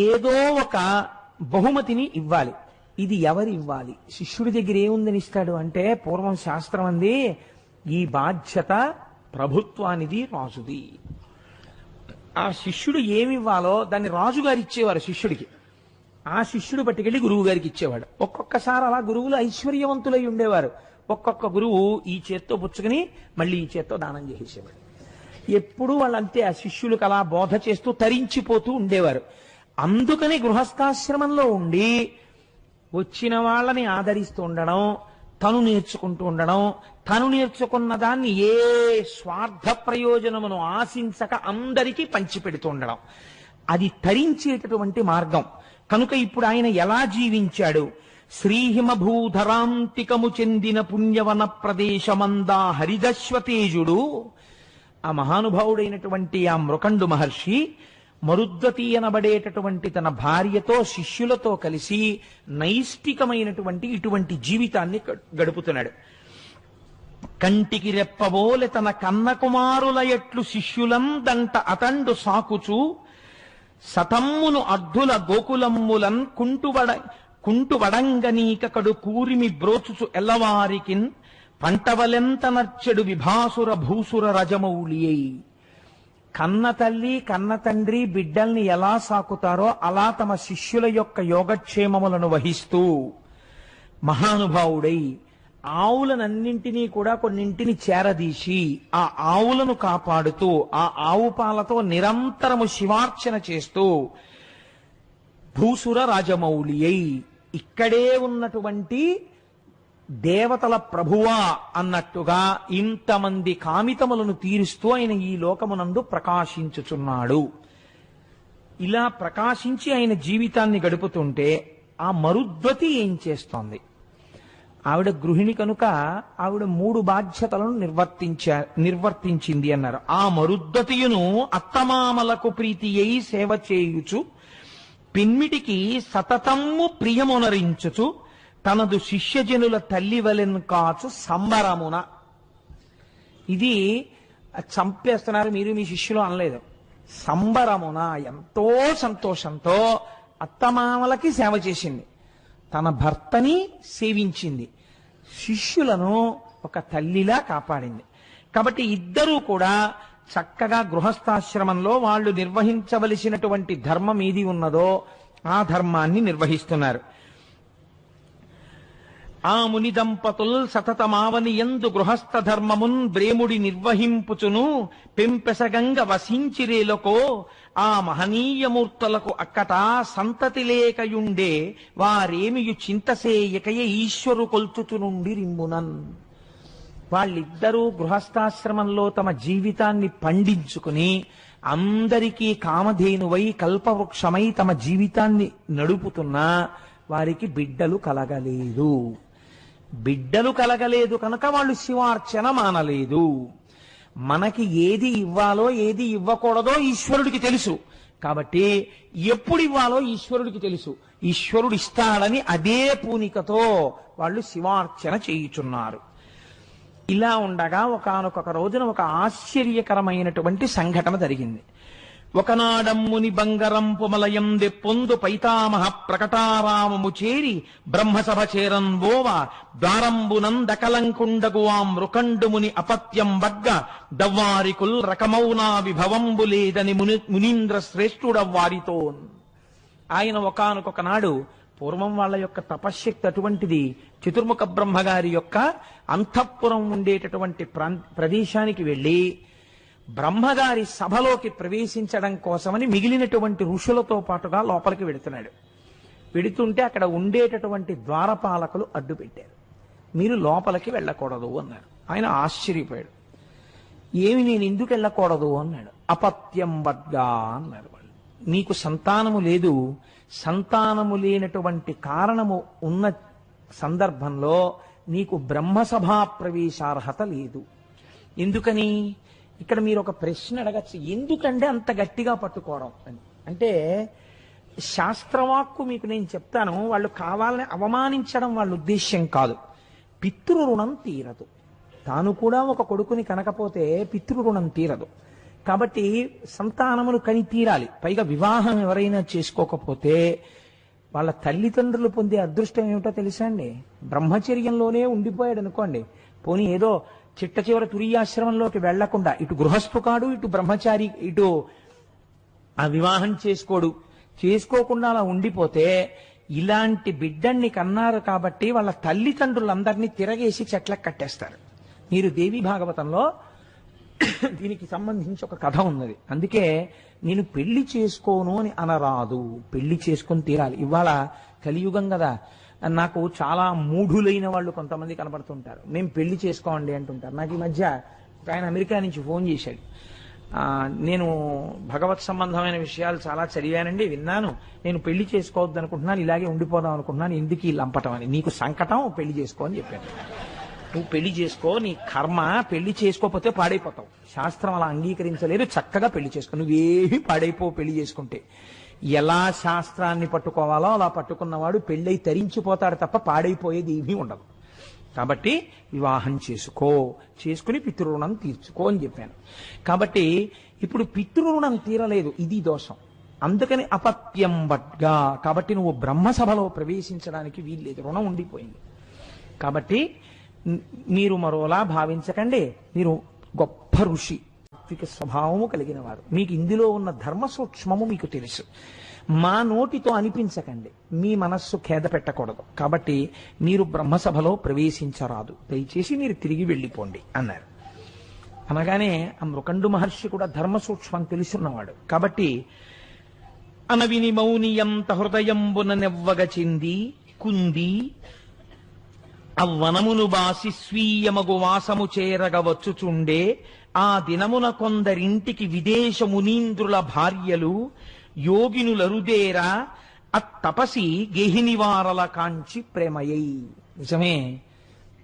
ఏదో ఒక బహుమతిని ఇవ్వాలి. ఇది ఎవరు ఇవ్వాలి? శిష్యుడి దగ్గర ఏముందని ఇస్తాడు అంటే, పూర్వం శాస్త్రం అంది, ఈ బాధ్యత ప్రభుత్వానిది, రాజుది. ఆ శిష్యుడు ఏమివ్వాలో దాన్ని రాజుగారు ఇచ్చేవారు శిష్యుడికి. ఆ శిష్యుడు పట్టుకెళ్ళి గురువు గారికి ఇచ్చేవాడు. ఒక్కొక్కసారి అలా గురువులు ఐశ్వర్యవంతులై ఉండేవారు. ఒక్కొక్క గురువు ఈ చేత్తో పుచ్చుకుని మళ్ళీ ఈ చేత్తో దానం చేసేసేవాడు. ఎప్పుడూ వాళ్ళంతే ఆ శిష్యులకు అలా బోధ చేస్తూ తరించిపోతూ ఉండేవారు. అందుకని గృహస్థాశ్రమంలో ఉండి వచ్చిన వాళ్ళని ఆదరిస్తూ ఉండడం, తను నేర్చుకుంటూ ఉండడం, తను నేర్చుకున్న దాన్ని ఏ స్వార్థ ప్రయోజనమును ఆశించక అందరికీ పంచిపెడుతూ ఉండడం, అది తరించేటటువంటి మార్గం. కనుక ఇప్పుడు ఆయన ఎలా జీవించాడు? శ్రీహిమభూధరాంతికము చెందిన పుణ్యవన ప్రదేశమందా హరిదశ్వతేజుడు, ఆ మహానుభావుడైనటువంటి ఆ మృకండు మహర్షి మరుద్వతి అనబడేటటువంటి తన భార్యతో శిష్యులతో కలిసి నైష్టికమైనటువంటి ఇటువంటి జీవితాన్ని గడుపుతున్నాడు. కంటికి రెప్పబోలె తన కన్న కుమారుల ఎట్లు శిష్యులందంట అతండు సాకుచు సతమ్మును అర్ధుల గోకులమ్ములన్ కుంటువడంగనీకడు కూరిమి బ్రోచుచు ఎల్లవారికిన్ పంటవలెంత నర్చెడు విభాసుర భూసుర రజమౌళియై. కన్న తల్లి కన్న తండ్రి బిడ్డల్ని ఎలా సాకుతారో అలా తమ శిష్యుల యొక్క యోగక్షేమములను వహిస్తూ మహానుభావుడై ఆవులనన్నింటినీ కూడా కొన్నింటిని చేరదీసి ఆ ఆవులను కాపాడుతూ ఆ ఆవు పాలతో నిరంతరము శివార్చన చేస్తూ భూసుర రాజమౌళి అయి ఇక్కడే ఉన్నటువంటి దేవతల ప్రభువా అన్నట్టుగా ఇంతమంది కామితములను తీరుస్తూ ఆయన ఈ లోకమునందు ప్రకాశించుచున్నాడు. ఇలా ప్రకాశించి ఆయన జీవితాన్ని గడుపుతుంటే ఆ మరుద్వతి ఏం చేస్తోంది? ఆవిడ గృహిణి కనుక ఆవిడ 3 బాధ్యతలను నిర్వర్తించింది అన్నారు. ఆ మరుద్వతియును అత్తమామలకు ప్రీతి అయి సేవ చేయుచు పిన్మిటికి సతతమ్ము ప్రియమునరించుచు తనదు శిష్యజనుల తల్లి వలెన్ కాచు సంబరమున. ఇది చంపేస్తున్నారు మీరు మీ శిష్యులు అనలేదు. సంబరమున ఎంతో సంతోషంతో అత్తమామలకి సేవ చేసింది, తన భర్తని సేవించింది, శిష్యులను ఒక తల్లిలా కాపాడింది. కాబట్టి ఇద్దరూ కూడా చక్కగా గృహస్థాశ్రమంలో వాళ్ళు నిర్వహించవలసినటువంటి ధర్మం ఏది ఉన్నదో ఆ ధర్మాన్ని నిర్వహిస్తున్నారు. ఆ ముని దంపతుల్ సతతమావని యందు గృహస్థ ధర్మమున్ బ్రేముడి నిర్వహింపుచును పెంపెసగంగ వసించిరేలకో ఆ మహనీయమూర్తులకు అక్కట సంతతి లేకయుండే వారేమియు చింతసేయకయ ఈశ్వరు కొల్చుచునుండి రిమ్మునన్. వాళ్ళిద్దరూ గృహస్థాశ్రమంలో తమ జీవితాన్ని పండించుకుని అందరికీ కామధేనువై కల్పవృక్షమై తమ జీవితాన్ని నడుపుతున్నా వారికి బిడ్డలు కలగలేదు. బిడ్డలు కలగలేదు కనుక వాళ్ళు శివార్చన మానలేదు. మనకి ఏది ఇవ్వాలో ఏది ఇవ్వకూడదో ఈశ్వరుడికి తెలుసు. కాబట్టి ఎప్పుడు ఇవ్వాలో ఈశ్వరుడికి తెలుసు. ఈశ్వరుడు ఇస్తాడని అదే పూనికతో వాళ్ళు శివార్చన చేయుచున్నారు. ఇలా ఉండగా ఒకానొక రోజున ఒక ఆశ్చర్యకరమైనటువంటి సంఘటన జరిగింది. ఒకనాడమ్ముని బంగరంపు మలయందె పొందు పైతామహ ప్రకటారామము చేరి బ్రహ్మసభ చేరన్వోవ ద్వారంబునందకలంకుండగు ఆ మృకండుముని అపత్యం బగ్గ దవ్వారికుల్ రకమౌనా విభవంబు లేదని మునీంద్ర శ్రేష్ఠుడవ్వారితో. ఆయన ఒకానొక నాడు పూర్వం వాళ్ళ యొక్క తపశ్శక్తి అటువంటిది. చతుర్ముఖ బ్రహ్మగారి యొక్క అంతఃపురం ఉండేటటువంటి ప్రదేశానికి వెళ్ళి బ్రహ్మగారి సభలోకి ప్రవేశించడం కోసమని మిగిలినటువంటి ఋషులతో పాటుగా లోపలికి వెడుతున్నాడు. వెడుతుంటే అక్కడ ఉండేటటువంటి ద్వారపాలకులు అడ్డు పెట్టారు. మీరు లోపలికి వెళ్ళకూడదు అన్నారు. ఆయన ఆశ్చర్యపోయాడు. ఏమి నేను ఎందుకు వెళ్ళకూడదు అన్నాడు. అపత్యం వడ్గా అన్నారు వాళ్ళు. నీకు సంతానము లేదు, సంతానము లేనటువంటి కారణము ఉన్న సందర్భంలో నీకు బ్రహ్మసభా ప్రవేశార్హత లేదు. ఎందుకని? ఇక్కడ మీరు ఒక ప్రశ్న అడగచ్చు, ఎందుకంటే అంత గట్టిగా పట్టుకోవడం అని. అంటే శాస్త్రవాక్కు మీకు నేను చెప్తాను, వాళ్ళు కావాలని అవమానించడం వాళ్ళ ఉద్దేశ్యం కాదు. పితృరుణం తీరదు. తాను కూడా ఒక కొడుకుని కనకపోతే పితృరుణం తీరదు. కాబట్టి సంతానమును కని తీరాలి. పైగా వివాహం ఎవరైనా చేసుకోకపోతే వాళ్ళ తల్లిదండ్రులు పొందే అదృష్టం ఏమిటో తెలుసా అండి? బ్రహ్మచర్యంలోనే ఉండిపోయాడు అనుకోండి, పోనీ ఏదో చిట్ట చివరి తురియాశ్రమంలోకి వెళ్లకుండా ఇటు గృహస్థు కాడు, ఇటు బ్రహ్మచారి, ఇటు ఆ వివాహం చేసుకోకుండా అలా ఉండిపోతే ఇలాంటి బిడ్డన్ని కన్నారు కాబట్టి వాళ్ళ తల్లిదండ్రులందరినీ తిరగేసి చెట్లకు కట్టేస్తారు. మీరు దేవి భాగవతంలో దీనికి సంబంధించి ఒక కథ ఉన్నది. అందుకే నేను పెళ్లి చేసుకోను అని అనరాదు, పెళ్లి చేసుకొని తీరాలి. ఇవాళ కలియుగం కదా, నాకు చాలా మూఢులైన వాళ్ళు కొంతమంది కనబడుతుంటారు. మేము పెళ్లి చేసుకోండి అంటుంటారు. నాకు ఈ మధ్య ఆయన అమెరికా నుంచి ఫోన్ చేశాడు. నేను భగవత్ సంబంధమైన విషయాలు చాలా చదివానండి, విన్నాను, నేను పెళ్లి చేసుకోవద్దు అనుకుంటున్నాను, ఇలాగే ఉండిపోదాం అనుకుంటున్నాను, ఎందుకు ఈ లంపటం అని. నీకు సంకటం, పెళ్లి చేసుకో అని చెప్పాను. నువ్వు పెళ్లి చేసుకో, నీ కర్మ, పెళ్లి చేసుకోకపోతే పాడైపోతావు. శాస్త్రం అలా అంగీకరించలేదు. చక్కగా పెళ్లి చేసుకో, నువ్వేమీ పాడైపో పెళ్లి చేసుకుంటే. ఎలా శాస్త్రాన్ని పట్టుకోవాలో అలా పట్టుకున్నవాడు పెళ్ళై తరించిపోతాడు తప్ప పాడైపోయేది ఏమీ ఉండదు. కాబట్టి వివాహం చేసుకుని పితృరుణం తీర్చుకో అని చెప్పాను. కాబట్టి ఇప్పుడు పితృరుణం తీరలేదు, ఇది దోషం. అందుకని అపత్యం వడ్గా, కాబట్టి నువ్వు బ్రహ్మసభలో ప్రవేశించడానికి వీల్లేదు, రుణం ఉండిపోయింది. కాబట్టి మీరు మరోలా భావించకండి, మీరు గొప్ప ఋషి, సాత్విక స్వభావము కలిగిన వారు, మీకు ఇందులో ఉన్న ధర్మ సూక్ష్మము మీకు తెలుసు. మా నోటితో అనిపించకండి, మీ మనస్సు ఖేద పెట్టకూడదు. కాబట్టి మీరు బ్రహ్మసభలో ప్రవేశించరాదు, దయచేసి మీరు తిరిగి వెళ్ళిపోండి అన్నారు. అనగానే ఆ మృకండు మహర్షి కూడా ధర్మ సూక్ష్మం తెలుసున్నవాడు. కాబట్టి అనవిని మౌనియంత హృదయంబున నెవ్వగ చెంది కుంది అవ్వనమును బాసి స్వీయమగు వాసము చేరగవచ్చుచుండే ఆ దినమున కొందరింటికి విదేశ మునీంద్రుల భార్యలు యోగినులరుదేరా అత్తపసి గేహినివారల కాంచి ప్రేమయై. నిజమే,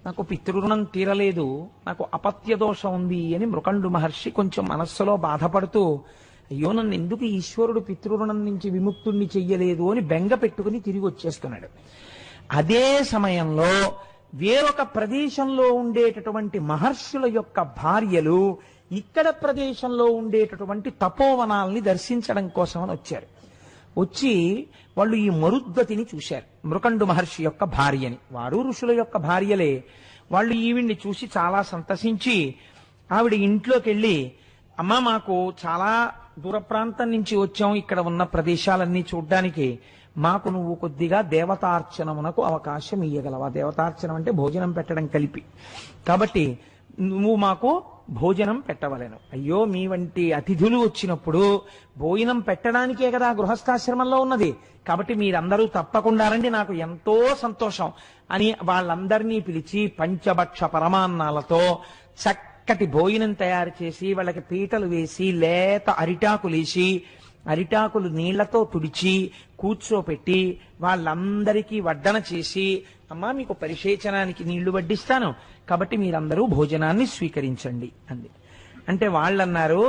నాకు పితృరుణం తీరలేదు, నాకు అపత్య దోషం ఉంది అని మృకండు మహర్షి కొంచెం మనస్సులో బాధపడుతూ, అయ్యో నన్ను ఎందుకు ఈశ్వరుడు పితృరుణం నుంచి విముక్తుణ్ణి చెయ్యలేదు అని బెంగ పెట్టుకుని తిరిగి వచ్చేస్తున్నాడు. అదే సమయంలో వేరొక ప్రదేశంలో ఉండేటటువంటి మహర్షుల యొక్క భార్యలు ఇక్కడ ప్రదేశంలో ఉండేటటువంటి తపోవనాల్ని దర్శించడం కోసమని వచ్చారు. వచ్చి వాళ్ళు ఈ మరుద్వతిని చూశారు, మృకండు మహర్షి యొక్క భార్యని. వారు ఋషుల యొక్క భార్యలే. వాళ్ళు ఈవిడ్ని చూసి చాలా సంతసించి ఆవిడ ఇంట్లోకి వెళ్ళి, అమ్మ మాకు చాలా దూర ప్రాంతం నుంచి వచ్చాం, ఇక్కడ ఉన్న ప్రదేశాలన్నీ చూడ్డానికి, మాకు నువ్వు కొద్దిగా దేవతార్చనమునకు అవకాశం ఇయ్యగలవా? దేవతార్చనం అంటే భోజనం పెట్టడం కలిపి. కాబట్టి నువ్వు మాకు భోజనం పెట్టవలేను. అయ్యో, మీ వంటి అతిథులు వచ్చినప్పుడు భోజనం పెట్టడానికే కదా గృహస్థాశ్రమంలో ఉన్నది, కాబట్టి మీరందరూ తప్పకుండా రండి, నాకు ఎంతో సంతోషం అని వాళ్ళందరినీ పిలిచి పంచభక్ష పరమాన్నాలతో చక్కటి భోజనం తయారు చేసి వాళ్ళకి పీటలు వేసి లేత అరిటాకులేసి అరిటాకులు నీళ్లతో తుడిచి కూర్చోపెట్టి వాళ్ళందరికీ వడ్డన చేసి, అమ్మా మీకు పరిశేచనానికి నీళ్లు వడ్డిస్తాను, కాబట్టి మీరందరూ భోజనాన్ని స్వీకరించండి అంది. అంటే వాళ్ళన్నారు,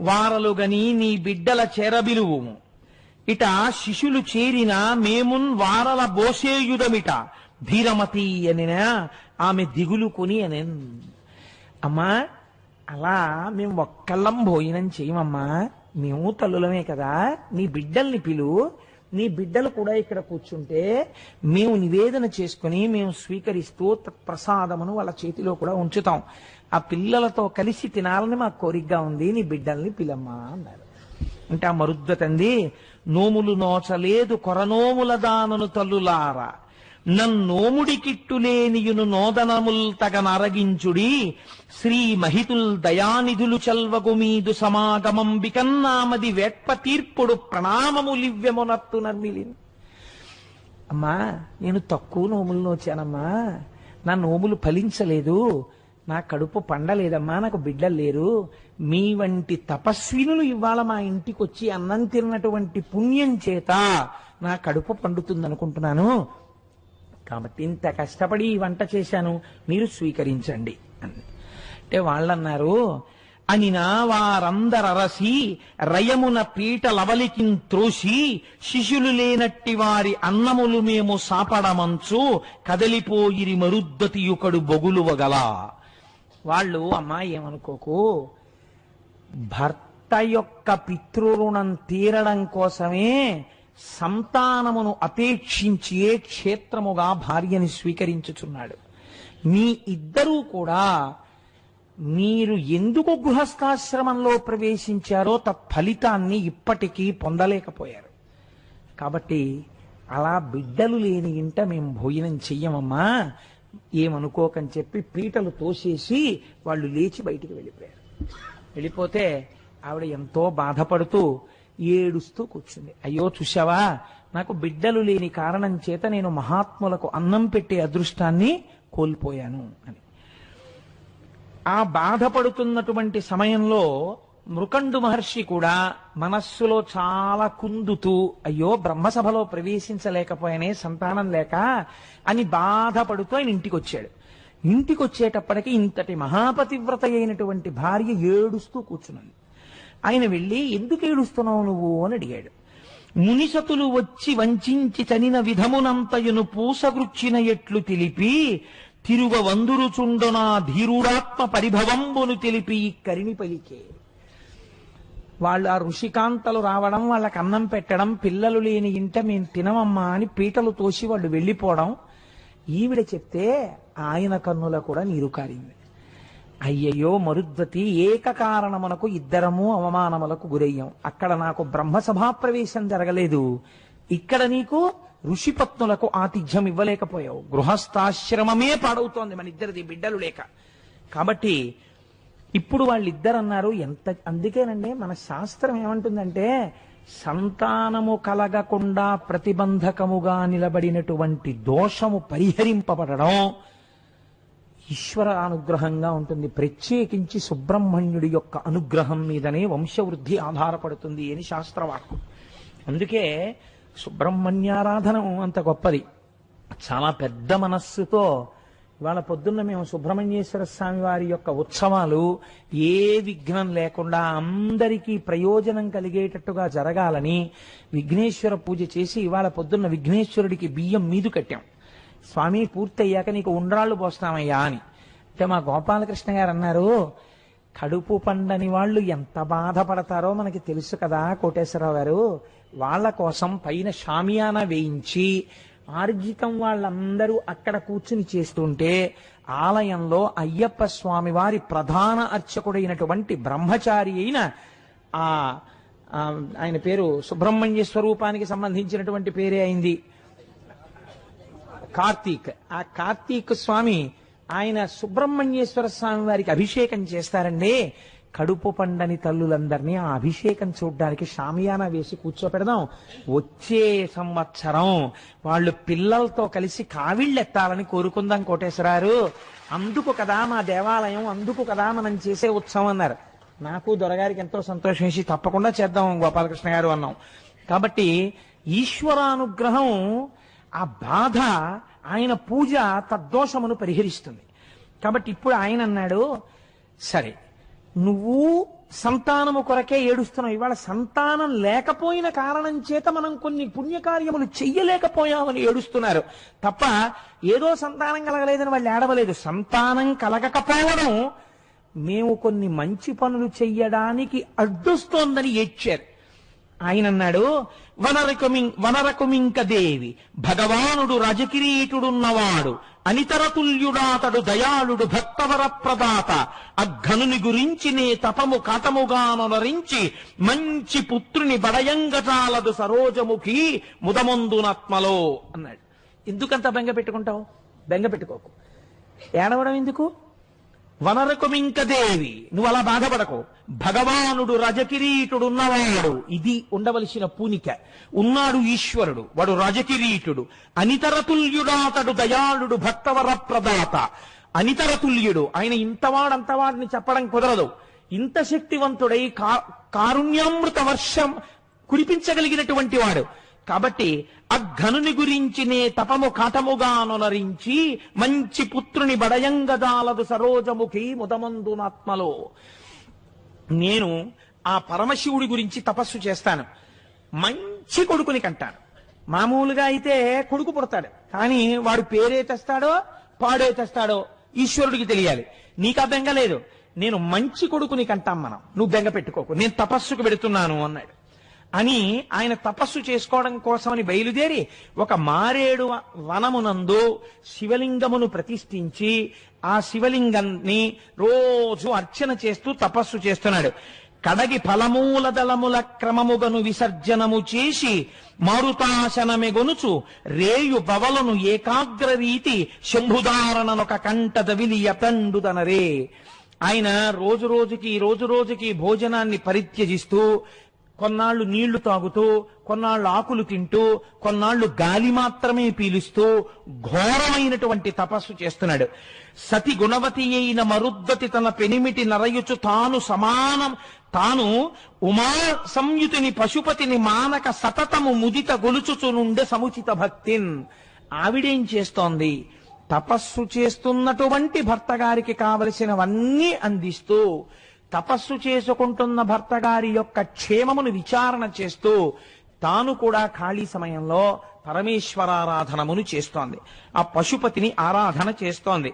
వారలుగని నీ బిడ్డల చేరబిలువుము, ఇట శిశులు చేరిన మేమున్ వారల బోసేయుదమిట ధీరమతి అనిన ఆమె దిగులు కొని అని. అమ్మా అలా మేము ఒక్కళ్ళం భోజనం చేయమమ్మా, మేము తల్లులమే కదా, నీ బిడ్డల్ని పిలు, నీ బిడ్డలు కూడా ఇక్కడ కూర్చుంటే మేము నివేదన చేసుకుని మేము స్వీకరిస్తూ ప్రసాదమును వాళ్ళ చేతిలో కూడా ఉంచుతాం, ఆ పిల్లలతో కలిసి తినాలని మాకు కోరికగా ఉంది, నీ బిడ్డల్ని పిలమ్మా అన్నారు. అంటే ఆ మరుద్వతంది, నోములు నోచలేదు కొరనోముల దానను తల్లులారా, నన్నోముడి కిట్టులేనియును నోదనముల్ తగనరగించుడి, శ్రీ మహితుల్ దయానిధులు చల్వగు మీదు సమాగమంబికన్నామది వేట్ప తీర్పుడు ప్రణామములివ్యమునత్తు నర్మిలిన్. అమ్మా నేను తక్కువ నోములు నోచానమ్మా, నా నోములు ఫలించలేదు, నా కడుపు పండలేదమ్మా, నాకు బిడ్డలు లేరు, మీ వంటి తపస్వినులు ఇవాళ మా ఇంటికి వచ్చి అన్నం తిన్నటువంటి పుణ్యం చేత నా కడుపు పండుతుందనుకుంటున్నాను, కాబట్టి ఇంత కష్టపడి ఈ వంట చేశాను, మీరు స్వీకరించండి అని. అంటే వాళ్ళన్నారు, అనినా వారందరరసి రయమున పీట లవలికిన్ త్రోసి శిశులు లేనట్టి వారి అన్నములు మేము సాపడమంచు కదలిపోయిరి మరుద్దతియుకడు బొగులువగల. వాళ్ళు, అమ్మా ఏమనుకోకు, భర్త యొక్క పితృరుణం తీరడం కోసమే సంతానమును అపేక్షించే క్షేత్రముగా భార్యని స్వీకరించుచున్నాడు. మీ ఇద్దరూ కూడా మీరు ఎందుకు గృహస్థాశ్రమంలో ప్రవేశించారో తత్ఫలితాన్ని ఇప్పటికీ పొందలేకపోయారు. కాబట్టి అలా బిడ్డలు లేని ఇంట మేము భోజనం చెయ్యమమ్మా, ఏమనుకోకని చెప్పి పీటలు తోసేసి వాళ్ళు లేచి బయటికి వెళ్ళిపోయారు. వెళ్ళిపోతే ఆవిడ ఎంతో బాధపడుతూ ఏడుస్తూ కూర్చుంది. అయ్యో చూశావా, నాకు బిడ్డలు లేని కారణం చేత నేను మహాత్ములకు అన్నం పెట్టే అదృష్టాన్ని కోల్పోయాను అని. ఆ బాధపడుతున్నటువంటి సమయంలో మృకండు మహర్షి కూడా మనస్సులో చాలా కుందుతూ, అయ్యో బ్రహ్మసభలో ప్రవేశించలేకపోయానే సంతానం లేక అని బాధపడుతూ ఆయన ఇంటికి వచ్చాడు. ఇంటికి వచ్చేటప్పటికి ఇంతటి మహాపతివ్రత అయినటువంటి భార్య ఏడుస్తూ కూర్చున్నది. ఆయన వెళ్ళి, ఎందుకు ఏడుస్తున్నావు నువ్వు అని అడిగాడు. మునిసతులు వచ్చి వంచించి చనిన విధమునంతయును పూసగృచ్చిన ఎట్లు తెలిపి తిరుగ వందురుచుండునా ధీరుడాత్మ పరిభవంబును తెలిపి కరిని పలికే. వాళ్ళు ఆ ఋషికాంతలు రావడం, వాళ్ళకి అన్నం పెట్టడం, పిల్లలు లేని ఇంట మేము తినమమ్మా అని పీటలు తోసి వాళ్ళు వెళ్ళిపోవడం ఈవిడ చెప్తే ఆయన కన్నుల కూడా నీరు కారింది. అయ్యయ్యో మరుద్వతి, ఏకకారణమునకు ఇద్దరము అవమానములకు గురయ్యాం. అక్కడ నాకు బ్రహ్మసభాప్రవేశం జరగలేదు, ఇక్కడ నీకు ఋషిపత్నులకు ఆతిథ్యం ఇవ్వలేకపోయావు, గృహస్థాశ్రమమే పాడవుతోంది మన ఇద్దరిది బిడ్డలు లేక. కాబట్టి ఇప్పుడు వాళ్ళిద్దరన్నారు, ఎంత అందుకేనండి మన శాస్త్రం ఏమంటుందంటే సంతానము కలగకుండా ప్రతిబంధకముగా నిలబడినటువంటి దోషము పరిహరింపబడడం ఈశ్వర అనుగ్రహంగా ఉంటుంది. ప్రత్యేకించి సుబ్రహ్మణ్యుడి యొక్క అనుగ్రహం మీదనే వంశవృద్ధి ఆధారపడుతుంది అని శాస్త్రవాక్కు. అందుకే సుబ్రహ్మణ్యారాధన అంత గొప్పది. చాలా పెద్ద మనస్సుతో ఇవాళ పొద్దున్న మేము సుబ్రహ్మణ్యేశ్వర స్వామి వారి యొక్క ఉత్సవాలు ఏ విఘ్నం లేకుండా అందరికీ ప్రయోజనం కలిగేటట్టుగా జరగాలని విఘ్నేశ్వర పూజ చేసి ఇవాళ పొద్దున్న విఘ్నేశ్వరుడికి బియ్యం మీదు కట్టాం. స్వామి పూర్తయ్యాక నీకు ఉండ్రాళ్ళు పోస్తామయ్యా అని. అంటే మా గోపాలకృష్ణ గారు అన్నారు, కడుపు పండని వాళ్ళు ఎంత బాధపడతారో మనకి తెలుసు కదా కోటేశ్వరరావు గారు, వాళ్ళ కోసం పైన షామియానా వేయించి ఆర్జితం వాళ్ళందరూ అక్కడ కూర్చుని చేస్తుంటే ఆలయంలో అయ్యప్ప స్వామి వారి ప్రధాన అర్చకుడైనటువంటి బ్రహ్మచారి అయిన ఆయన పేరు సుబ్రహ్మణ్య స్వరూపానికి సంబంధించినటువంటి పేరే అయింది కార్తీక్. ఆ కార్తీక్ స్వామి ఆయన సుబ్రహ్మణ్యేశ్వర స్వామి వారికి అభిషేకం చేస్తారండి. కడుపు పండని తల్లులందరినీ ఆ అభిషేకం చూడ్డానికి షామియానా వేసి కూర్చోపెడదాం. వచ్చే సంవత్సరం వాళ్ళు పిల్లలతో కలిసి కావిళ్ళెత్తాలని కోరుకుందాం కోటేశ్వరారు. అందుకు కదా మా దేవాలయం, అందుకు కదా మనం చేసే ఉత్సవం అన్నారు. నాకు దొరగారికి ఎంతో సంతోషం వేసి తప్పకుండా చేద్దాం గోపాలకృష్ణ గారు అన్నాం. కాబట్టి ఈశ్వరానుగ్రహం, ఆ బాధ, ఆయన పూజ తద్దోషమును పరిహరిస్తుంది. కాబట్టి ఇప్పుడు ఆయన అన్నాడు, సరే నువ్వు సంతానము కొరకే ఏడుస్తున్నావు, ఇవాళ సంతానం లేకపోయిన కారణం చేత మనం కొన్ని పుణ్యకార్యములు చెయ్యలేకపోయామని ఏడుస్తున్నారు తప్ప ఏదో సంతానం కలగలేదని వాళ్ళు ఏడవలేదు. సంతానం కలగకపోవడం మేము కొన్ని మంచి పనులు చెయ్యడానికి అడ్డొస్తోందని ఏడ్చారు. ఆయన అన్నాడు, వనరకుమింక దేవి భగవానుడు రజకిరీటుడున్నవాడు అనితరతుల్యుడాతడు దయాళుడు భక్తవర ప్రదాత అఘనుని గురించి నే తపము కాటముగానొనరించి మంచి పుత్రుని బడయంగటాలదు సరోజముఖి ముదమందునాత్మలో అన్నాడు. ఎందుకంత బెంగ పెట్టుకుంటావు? బెంగ పెట్టుకోకు. ఏడవడం ఎందుకు? వనరకుమింక దేవి, నువ్వు అలా బాధపడకు. భగవానుడు రజకిరీటుడున్నవాడు, ఇది ఉండవలసిన పూనిక. ఉన్నాడు ఈశ్వరుడు, వాడు రజకిరీటుడు. అనితరతుల్యుడాతడు దయాళుడు భక్తవర ప్రదాత. అనితరతుల్యుడు, ఆయన ఇంతవాడంతవాడిని చెప్పడం కుదరదు. ఇంత శక్తివంతుడై కారుణ్యామృత వర్షం కురిపించగలిగినటువంటి వాడు. కాబట్టి అఘనుని గురించి నే తపము కాటముగానొనరించి మంచి పుత్రుని బడయంగదాలదు సరోజముఖి ముదమందునాత్మలో. నేను ఆ పరమశివుడి గురించి తపస్సు చేస్తాను, మంచి కొడుకుని కంటాను. మామూలుగా అయితే కొడుకు పుడతాడు, కానీ వాడు పేరే తెస్తాడో పాడే తెస్తాడో ఈశ్వరుడికి తెలియాలి. నీకు ఆ బెంగ లేదు. నేను మంచి కొడుకుని కంటాం మనం, నువ్వు బెంగ పెట్టుకోకు, నేను తపస్సుకు పెడుతున్నాను అన్నాడు. అని ఆయన తపస్సు చేసుకోవడం కోసమని బయలుదేరి ఒక మారేడు వనమునందు శివలింగమును ప్రతిష్ఠించి ఆ శివలింగాన్ని రోజు అర్చన చేస్తూ తపస్సు చేస్తున్నాడు. కడగి ఫలమూల దళముల క్రమముగను విసర్జనము చేసి మారుతాశనమెగొనుచు రేయు బవలను ఏకాగ్ర రీతి శంభుదారణనొక కంటద విలియ పండుదనరే. ఆయన రోజు రోజుకి భోజనాన్ని పరిత్యజిస్తూ, కొన్నాళ్లు నీళ్లు తాగుతూ, కొన్నాళ్లు ఆకులు తింటూ, కొన్నాళ్లు గాలి మాత్రమే పీలుస్తూ ఘోరమైనటువంటి తపస్సు చేస్తున్నాడు. సతి గుణవతి అయిన మరుద్దతి తన పెనిమిటి నరయుచు తాను ఉమా సంయుతిని పశుపతిని మానక సతతము ముదిత గొలుచుచునుండే సముచిత భక్తిన్. ఆవిడేం చేస్తోంది? తపస్సు చేస్తున్నటువంటి భర్త గారికి కావలసినవన్నీ అందిస్తూ, తపస్సు చేసుకుంటున్న భర్త గారి యొక్క క్షేమమును విచారణ చేస్తూ తాను కూడా ఖాళీ సమయంలో పరమేశ్వరారాధనమును చేస్తోంది. ఆ పశుపతిని ఆరాధన చేస్తోంది.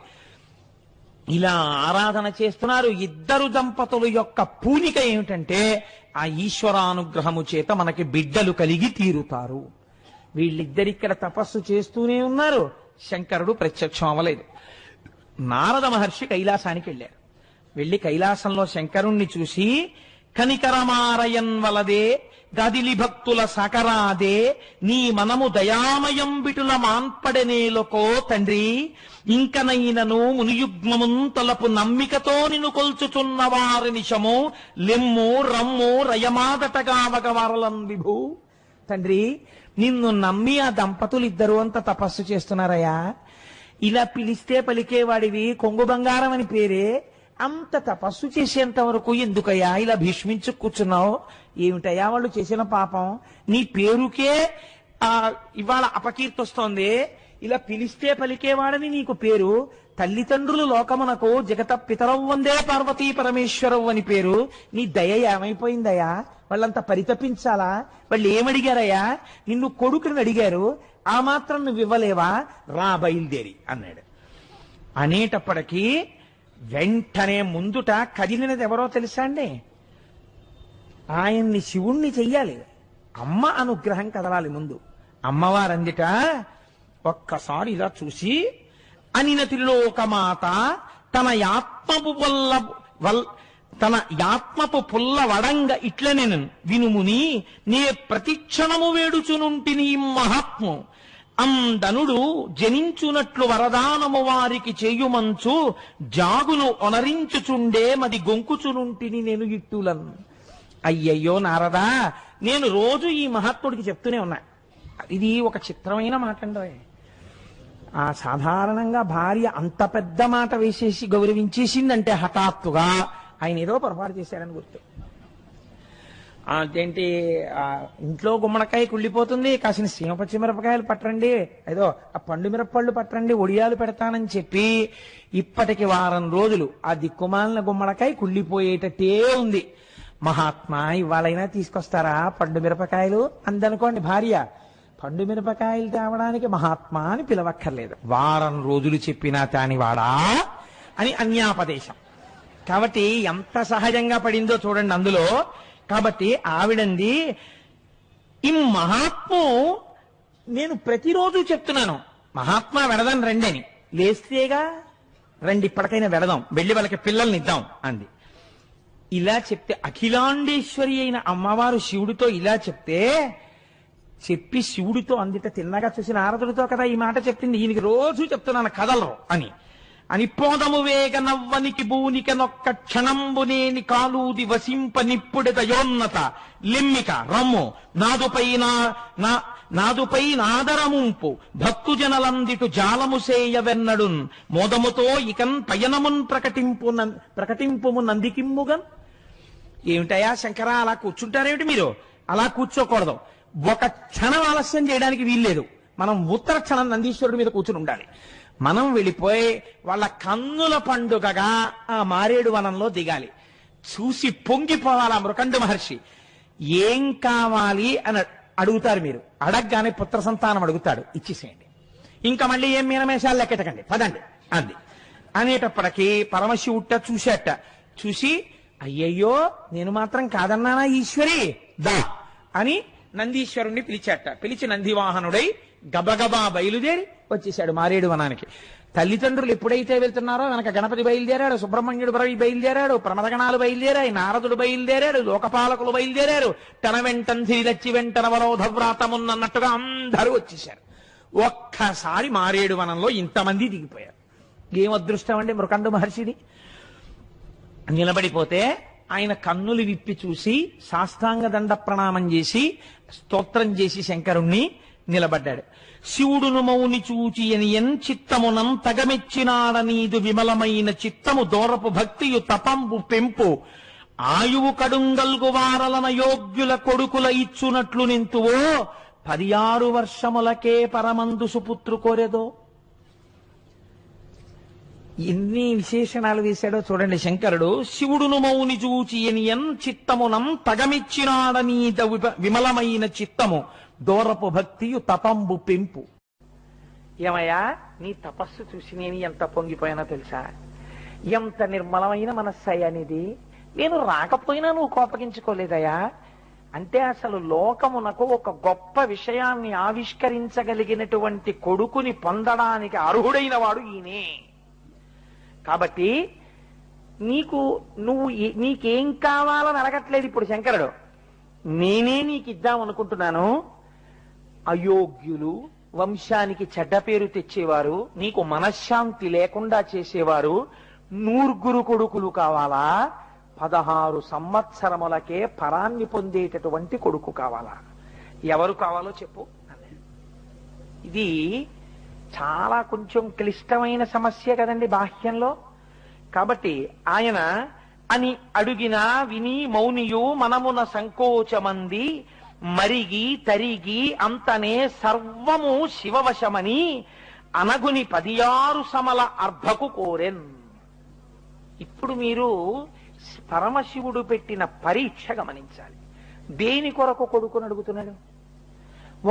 ఇలా ఆరాధన చేస్తున్నారు. ఇద్దరు దంపతుల యొక్క పూనిక ఏమిటంటే ఆ ఈశ్వరానుగ్రహము చేత మనకి బిడ్డలు కలిగి తీరుతారు. వీళ్ళిద్దరిక్కడ తపస్సు చేస్తూనే ఉన్నారు, శంకరుడు ప్రత్యక్షం అవ్వలేదు. నారద మహర్షి కైలాసానికి వెళ్ళారు. వెళ్లి కైలాసంలో శంకరుణ్ణి చూసి కనికరమారయన్ వలదే గదిలి భక్తుల సకరాదే నీ మనము దయామయం బిటుల మాన్పడనేలకో తండ్రి ఇంకనైనను మునియుగ్మమున్ తలపు నమ్మికతో నిన్ను కొల్చుచున్న వారి నిశము లెమ్ము రమ్ము రయమాదటగావగ వారలం విభూ. తండ్రి, నిన్ను నమ్మి ఆ దంపతులు ఇద్దరు అంత తపస్సు చేస్తున్నారయ్యా. ఇలా పిలిస్తే పలికేవాడివి, కొంగు బంగారం అని పేరే. అంత తపస్సు చేసేంత వరకు ఎందుకయ్యా ఇలా భీష్మించు కూర్చున్నావు? ఏమిటయ్యా వాళ్ళు చేసిన పాపం? నీ పేరుకే ఇవాళ అపకీర్తి వస్తోంది. ఇలా పిలిస్తే పలికేవాడని నీకు పేరు. తల్లిదండ్రులు లోకమునకు జగత పితరవ్ వందే పార్వతీ పరమేశ్వరవ్ అని పేరు. నీ దయ ఏమైపోయిందయ్యా? వాళ్ళంతా పరితపించాలా? వాళ్ళు ఏమడిగారయ్యా? నిన్ను కొడుకుని అడిగారు, ఆ మాత్రం నువ్వు ఇవ్వలేవా? రా బయలుదేరి అన్నాడు. అనేటప్పటికీ వెంటనే ముందుట కదిలినది ఎవరో తెలుసా అండి? ఆయన్ని శివుణ్ణి చెయ్యాలి, అమ్మ అనుగ్రహం కదలాలి ముందు. అమ్మవారందిట ఒక్కసారి ఇలా చూసి, అనిన త్రిలోకమాత తన యాత్మపు పుల్ల వడంగ ఇట్లనెను వినుముని నే ప్రతిక్షణము వేడుచునుంటిని మహాత్ము అందనుడు జనించునట్లు వరదానము వారికి చేయుమంచు జాగును ఒనరించుచుండే మది గొంకుచునుంటిని నేను ఇట్టులను. అయ్యయ్యో నారదా, నేను రోజు ఈ మహాత్ముడికి చెప్తూనే ఉన్నా. ఇది ఒక చిత్రమైన మాట అండి. సాధారణంగా భార్య అంత పెద్ద మాట వేసేసి గౌరవించేసిందంటే హఠాత్తుగా ఆయన ఏదో పొరపాటు చేశారని గుర్తు. అదేంటి, ఇంట్లో గుమ్మడికాయ కుళ్ళిపోతుంది, కాసిన సీమ పచ్చిమిరపకాయలు పట్టరండి, ఏదో ఆ పండు మిరపళ్ళు పట్టరండి, ఒడియాలు పెడతానని చెప్పి ఇప్పటికి వారం రోజులు ఆ దిక్కుమాలిన గుమ్మడికాయ కుళ్ళిపోయేటట్టే ఉంది. మహాత్మా, ఇవాళైనా తీసుకొస్తారా పండు మిరపకాయలు అందనుకోండి భార్య. పండు మిరపకాయలు తేవడానికి మహాత్మా అని పిలవక్కర్లేదు. వారం రోజులు చెప్పినా తానివాడా అని అన్యాపదేశం. కాబట్టి ఎంత సహజంగా పడిందో చూడండి అందులో. కాబట్టి ఆవిడంది, ఈ మహాత్ము నేను ప్రతిరోజు చెప్తున్నాను, మహాత్మా వెడదాం రండి అని. లేస్తేగా రండి ఇప్పటికైనా వెడదాం, వెళ్ళి వాళ్ళకి పిల్లల్ని ఇద్దాం అంది. ఇలా చెప్తే అఖిలాండేశ్వరి అయిన అమ్మవారు శివుడితో ఇలా చెప్పి శివుడితో అందిట తిన్నగా చూసి నారదుడితో కదా ఈ మాట చెప్పింది. ఈయనకి రోజు చెప్తున్నాను కదలరు అని పోదము వేగ నవ్వనికి భూనిక నొక్క క్షణంబునేని కాలూది వసింప నిప్పుడి దయోన్నత లిమ్మిక రమ్ము నాదుపై నాదరముంపు భక్తుజనలందిటు జాలము సేయవెన్నడున్ మోదముతో ఇకన్ పయనమున్ ప్రకటింపుము నందికిమ్ముగన్. ఏమిటయా శంకరా అలా కూర్చుంటారేమిటి మీరు? అలా కూర్చోకూడదు. ఒక క్షణం ఆలస్యం చేయడానికి వీల్లేదు. మనం ఉత్తర క్షణం నందీశ్వరుడి మీద కూర్చుని ఉండాలి. మనం వెళ్ళిపోయి వాళ్ళ కన్నుల పండుగగా ఆ మారేడు వనంలో దిగాలి. చూసి పొంగిపోవాలా మృకండ మహర్షి. ఏం కావాలి అని అడుగుతారు మీరు. అడగగానే పుత్ర సంతానం అడుగుతాడు, ఇచ్చేసేయండి. ఇంకా మళ్ళీ ఏం మీనమేషాలు లెక్కెట్టకండి, పదండి అంది. అనేటప్పటికీ పరమశివుట్ట చూసేట. చూసి అయ్యయ్యో నేను మాత్రం కాదన్నానా ఈశ్వరి, దా అని నందీశ్వరుణ్ణి పిలిచాట. పిలిచి నందివాహనుడై గబగబా బయలుదేరి వచ్చేశాడు మారేడు వనానికి. తల్లిదండ్రులు ఎప్పుడైతే వెళ్తున్నారో వెనక గణపతి బయలుదేరాడు, సుబ్రహ్మణ్యుడు బయలుదేరాడు, ప్రమదగణాలు బయలుదేరాయి, నారదుడు బయలుదేరాడు, లోకపాలకులు బయలుదేరారు. తన వెంటంది లచ్చి వెంటన వరోధ వ్రాతమున్నట్టుగా అందరూ వచ్చేశారు. ఒక్కసారి మారేడు వనంలో ఇంతమంది దిగిపోయారు. ఏం అదృష్టం అండి మృకండు మహర్షిది. నిలబడిపోతే ఆయన కన్నులు విప్పి చూసి సాష్టాంగ దండ ప్రణామం చేసి స్తోత్రం చేసి శంకరుణ్ణి నిలబడ్డాడు. శివుడును మౌని చూచి అని ఎన్ చిత్తమునం తగమెచ్చినాడనీదు విమలమైన చిత్తము దూరపు భక్తియు తపంపు పెంపు ఆయువు కడుంగల్గు వారలన యోగ్యుల కొడుకుల ఇచ్చునట్లు నింతువో 16 వర్షములకే పరమందు సుపుత్రు కోరెదో. ఎన్ని విశేషణాలు వేశాడో చూడండి శంకరుడు. శివుడును మౌని చూచి అని ఎన్ చిత్తమునం తగమిచ్చినాడనీద విమలమైన చిత్తము దూరపు భక్తియు తపంబు పెంపు. ఏమయ్యా, నీ తపస్సు చూసి నేను ఎంత పొంగిపోయానో తెలుసా? ఎంత నిర్మలమైన మనస్సయ్యా నీది. నేను రాకపోయినా నువ్వు కోపగించుకోలేదయ్యా. అంటే అసలు లోకమునకు ఒక గొప్ప విషయాన్ని ఆవిష్కరించగలిగినటువంటి కొడుకుని పొందడానికి అర్హుడైన వాడు ఈయనే. కాబట్టి నీకేం కావాలని అడగట్లేదు ఇప్పుడు శంకరుడు. నేనే నీకు ఇద్దాం అనుకుంటున్నాను. అయోగ్యులు, వంశానికి చెడ్డ పేరు తెచ్చేవారు, నీకు మనశ్శాంతి లేకుండా చేసేవారు 100 కొడుకులు కావాలా? 16 సంవత్సరములకే పరాన్ని పొందేటటువంటి కొడుకు కావాలా? ఎవరు కావాలో చెప్పు. ఇది చాలా కొంచెం క్లిష్టమైన సమస్య కదండి బాహ్యంలో. కాబట్టి ఆయన అని అడుగినా విని మౌనియు మనమున సంకోచమంది మరిగి తరిగి అంతనే సర్వము శివవశమని అనగుని 16 సమల అర్భకు కోరెన్. ఇప్పుడు మీరు పరమశివుడు పెట్టిన పరీక్ష గమనించాలి. దేని కొరకు కొడుకుని అడుగుతున్నాడు?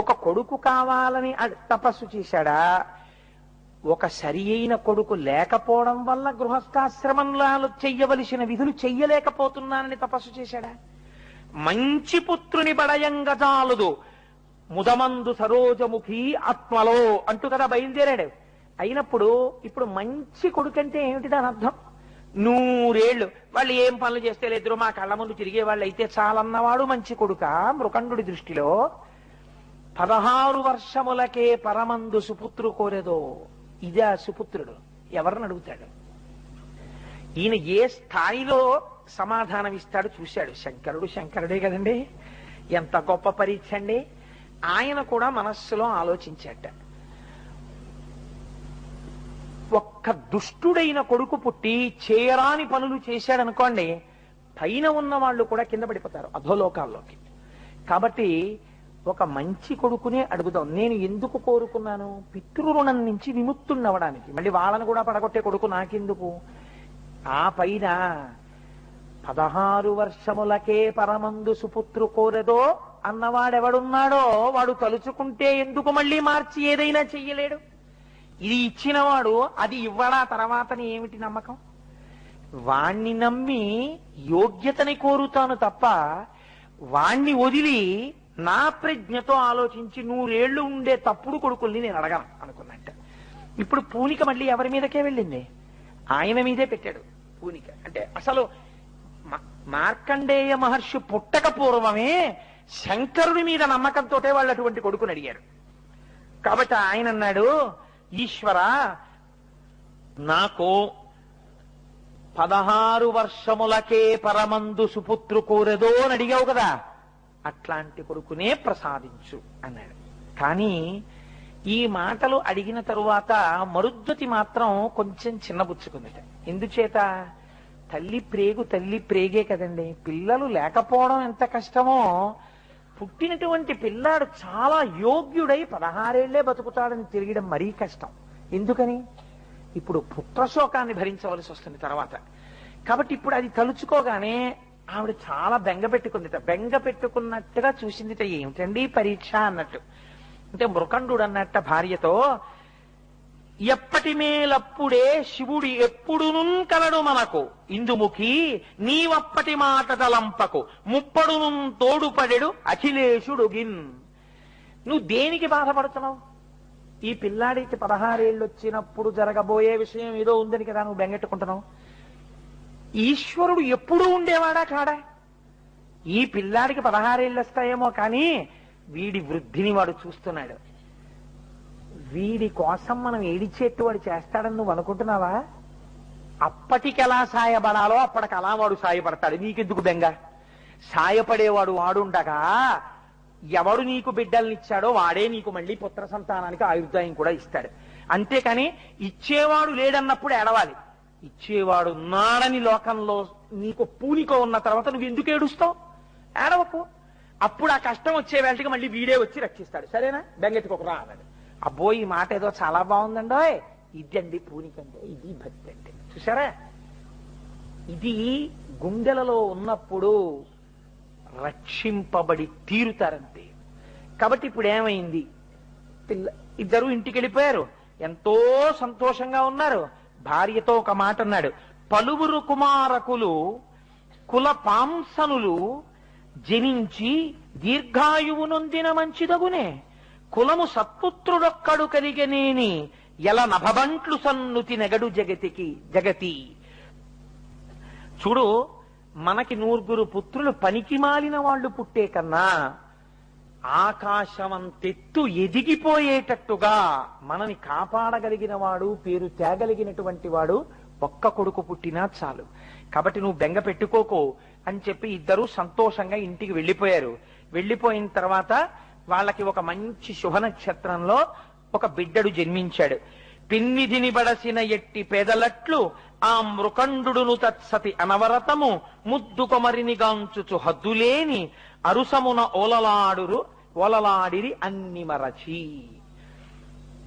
ఒక కొడుకు కావాలని తపస్సు చేశాడా? ఒక సరి అయిన కొడుకు లేకపోవడం వల్ల గృహస్థాశ్రమంలో చెయ్యవలసిన విధులు చెయ్యలేకపోతున్నానని తపస్సు చేశాడా? మంచి పుత్రుని బడయంగజాలుదు ముదమందు సరోజముఖి ఆత్మలో అంటూ కదా బయలుదేరాడు. అయినప్పుడు ఇప్పుడు మంచి కొడుకంటే ఏమిటి దాని అర్థం? 100 ఏళ్ళు వాళ్ళు ఏం పనులు చేస్తే లేదురు మా కళ్ళ ముందు తిరిగే వాళ్ళు అయితే చాలన్నవాడు మంచి కొడుక మృకండుడి దృష్టిలో? 16 వర్షములకే పరమందు సుపుత్రు కోరేదో. ఇదే సుపుత్రుడు. ఎవరిని అడుగుతాడు? ఈయన ఏ స్థాయిలో సమాధానం ఇస్తాడు చూశాడు. శంకరుడే కదండి. ఎంత గొప్ప పరీక్ష అండి. ఆయన కూడా మనస్సులో ఆలోచించాట. ఒక్క దుష్టుడైన కొడుకు పుట్టి చేయరాని పనులు చేశాడనుకోండి, పైన ఉన్న వాళ్ళు కూడా కింద పడిపోతారు అధోలోకాల్లోకి. కాబట్టి ఒక మంచి కొడుకునే అడుగుదాం. నేను ఎందుకు కోరుకున్నాను? పితృరుణం నుంచి విముక్తున్నవడానికి. మళ్ళీ వాళ్ళను కూడా పడగొట్టే కొడుకు నాకెందుకు? ఆ పైన 16 వర్షములకే పరమందు సుపుత్రు కోరెదో అన్నవాడెవడున్నాడో వాడు తలుచుకుంటే ఎందుకు మళ్ళీ మార్చి ఏదైనా చెయ్యలేడు. ఇది ఇచ్చినవాడు అది ఇవ్వడా తర్వాతని ఏమిటి నమ్మకం? వాణ్ణి నమ్మి యోగ్యతని కోరుతాను తప్ప వాణ్ణి వదిలి నా ప్రజ్ఞతో ఆలోచించి 100 ఏళ్లు ఉండే తప్పుడు కొడుకుల్ని నేను అడగను అనుకున్నట్ట. ఇప్పుడు పూనిక మళ్ళీ ఎవరి మీదకే వెళ్ళింది? ఆయన మీదే పెట్టాడు పూనిక. అంటే అసలు మార్కండేయ మహర్షి పుట్టక పూర్వమే శంకరుడి మీద నమ్మకంతో వాళ్ళు అటువంటి కొడుకుని అడిగారు. కాబట్టి ఆయన అన్నాడు, ఈశ్వర నాకు 16 వర్షములకే పరమందు సుపుత్రు కోరెదో అని అడిగావు కదా, అట్లాంటి కొడుకునే ప్రసాదించు అన్నాడు. కానీ ఈ మాటలు అడిగిన తరువాత మరుద్వతి మాత్రం కొంచెం చిన్నబుచ్చుకుందట. ఎందుచేత? తల్లి ప్రేగే కదండి. పిల్లలు లేకపోవడం ఎంత కష్టమో, పుట్టినటువంటి పిల్లాడు చాలా యోగ్యుడై 16 ఏళ్లే బతుకుతాడని తిరగడం మరీ కష్టం. ఎందుకని? ఇప్పుడు పుత్రశోకాన్ని భరించవలసి వస్తుంది తర్వాత. కాబట్టి ఇప్పుడు అది తలుచుకోగానే ఆవిడ చాలా బెంగ పెట్టుకుందిట. బెంగ పెట్టుకున్నట్టుగా చూసిందిట. ఏమిటండి పరీక్ష అన్నట్టు. అంటే మృకండు అన్నట్ట భార్యతో, ఎప్పటి మేలప్పుడే శివుడి ఎప్పుడును కలడు మనకు ఇందుముఖి నీవప్పటి మాట తలంపకు ముప్పడును తోడుపడెడు అఖిలేశుడుగిన్. నువ్వు దేనికి బాధపడుతున్నావు? ఈ పిల్లాడికి 16 ఏళ్ళు వచ్చినప్పుడు జరగబోయే విషయం ఏదో ఉందని కదా నువ్వు బెంగెట్టుకుంటున్నావు. ఈశ్వరుడు ఎప్పుడూ ఉండేవాడా కాడా? ఈ పిల్లాడికి 16 ఏళ్ళు వస్తాయేమో కానీ వీడి వృద్ధిని వాడు చూస్తున్నాడు. వీడి కోసం మనం ఏడిచేట్టు వాడు చేస్తాడని నువ్వు అనుకుంటున్నావా? అప్పటికి ఎలా సాయపడాలో అప్పటికి అలా వాడు సాయపడతాడు. నీకెందుకు బెంగ? సాయపడేవాడు వాడుండగా ఎవడు నీకు బిడ్డల్నిచ్చాడో వాడే నీకు మళ్ళీ పుత్ర సంతానానికి ఆయుర్దాయం కూడా ఇస్తాడు. అంతేకాని ఇచ్చేవాడు లేడన్నప్పుడు ఏడవాలి. ఇచ్చేవాడు ఉన్నాడని లోకంలో నీకు పూనిక ఉన్న తర్వాత నువ్వు ఎందుకు ఏడుస్తావు? ఏడవకు. అప్పుడు ఆ కష్టం వచ్చే వేళకి మళ్ళీ వీడే వచ్చి రక్షిస్తాడు. సరేనా? బెంగెట్టుకోకరా అన్నాడు. అబ్బో ఈ మాట ఏదో చాలా బాగుందండో. ఇది అండి పూనికంటే, ఇది భక్తి అంటే. చూసారా? ఇది గుండెలలో ఉన్నప్పుడు రక్షింపబడి తీరుతారంతే. కాబట్టి ఇప్పుడు ఏమైంది? ఇద్దరు ఇంటికి వెళ్ళిపోయారు. ఎంతో సంతోషంగా ఉన్నారు. భార్యతో ఒక మాట అన్నాడు, పలువురు కుమారకులు కుల పాంసనులు జనించి దీర్ఘాయువు నొందిన మంచిదగునే కులము సత్పుత్రుడొక్కడు కలిగనేని ఎల నభబంట్లు సన్నుతి నెగడు జగతి. చూడు, మనకి 9 పుత్రులు పనికి మాలిన వాళ్ళు పుట్టే కన్నా ఆకాశమంతెత్తు ఎదిగిపోయేటట్టుగా మనని కాపాడగలిగిన వాడు, పేరు తేగలిగినటువంటి వాడు ఒక్క కొడుకు పుట్టినా చాలు. కాబట్టి నువ్వు బెంగ పెట్టుకోకు అని చెప్పి ఇద్దరూ సంతోషంగా ఇంటికి వెళ్ళిపోయారు. వెళ్ళిపోయిన తర్వాత వాళ్ళకి ఒక మంచి శుభ నక్షత్రంలో ఒక బిడ్డడు జన్మించాడు. పిన్నిధిని బడసిన ఎట్టి పేదలట్లు ఆ మృకండును తత్సతి అనవరతము ముద్దు కొమరిని గాంచుచు హద్దులేని అరుసమున ఓలలాడిరి అన్ని మరచి.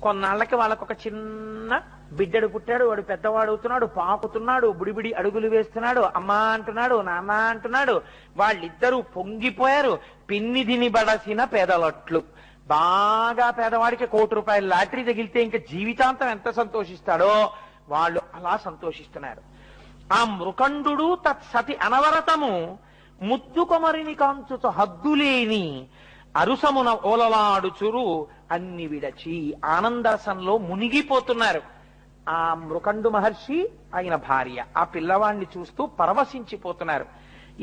కొన్నాళ్ళకి వాళ్ళకొక చిన్న బిడ్డడు పుట్టాడు. వాడు పెద్దవాడు అవుతున్నాడు, పాకుతున్నాడు, బుడిబిడి అడుగులు వేస్తున్నాడు, అమ్మా అంటున్నాడు, నాన్న అంటున్నాడు. వాళ్ళిద్దరూ పొంగిపోయారు. పిన్నిధిని బడసిన పేదలట్లు. బాగా పేదవాడికి ₹1,00,00,000 లాటరీ తగిలితే ఇంకా జీవితాంతం ఎంత సంతోషిస్తాడో వాళ్ళు అలా సంతోషిస్తున్నారు. ఆ మృకండు తత్సతి అనవరతము ముద్దు కొమరిని కాంచుచు హద్దులేని అరుసమున ఓలలాడుచురు అన్ని విడచి ఆనందరసంలో మునిగిపోతున్నారు. ఆ మృకండు మహర్షి ఆయన భార్య ఆ పిల్లవాడిని చూస్తూ పరవశించిపోతున్నారు.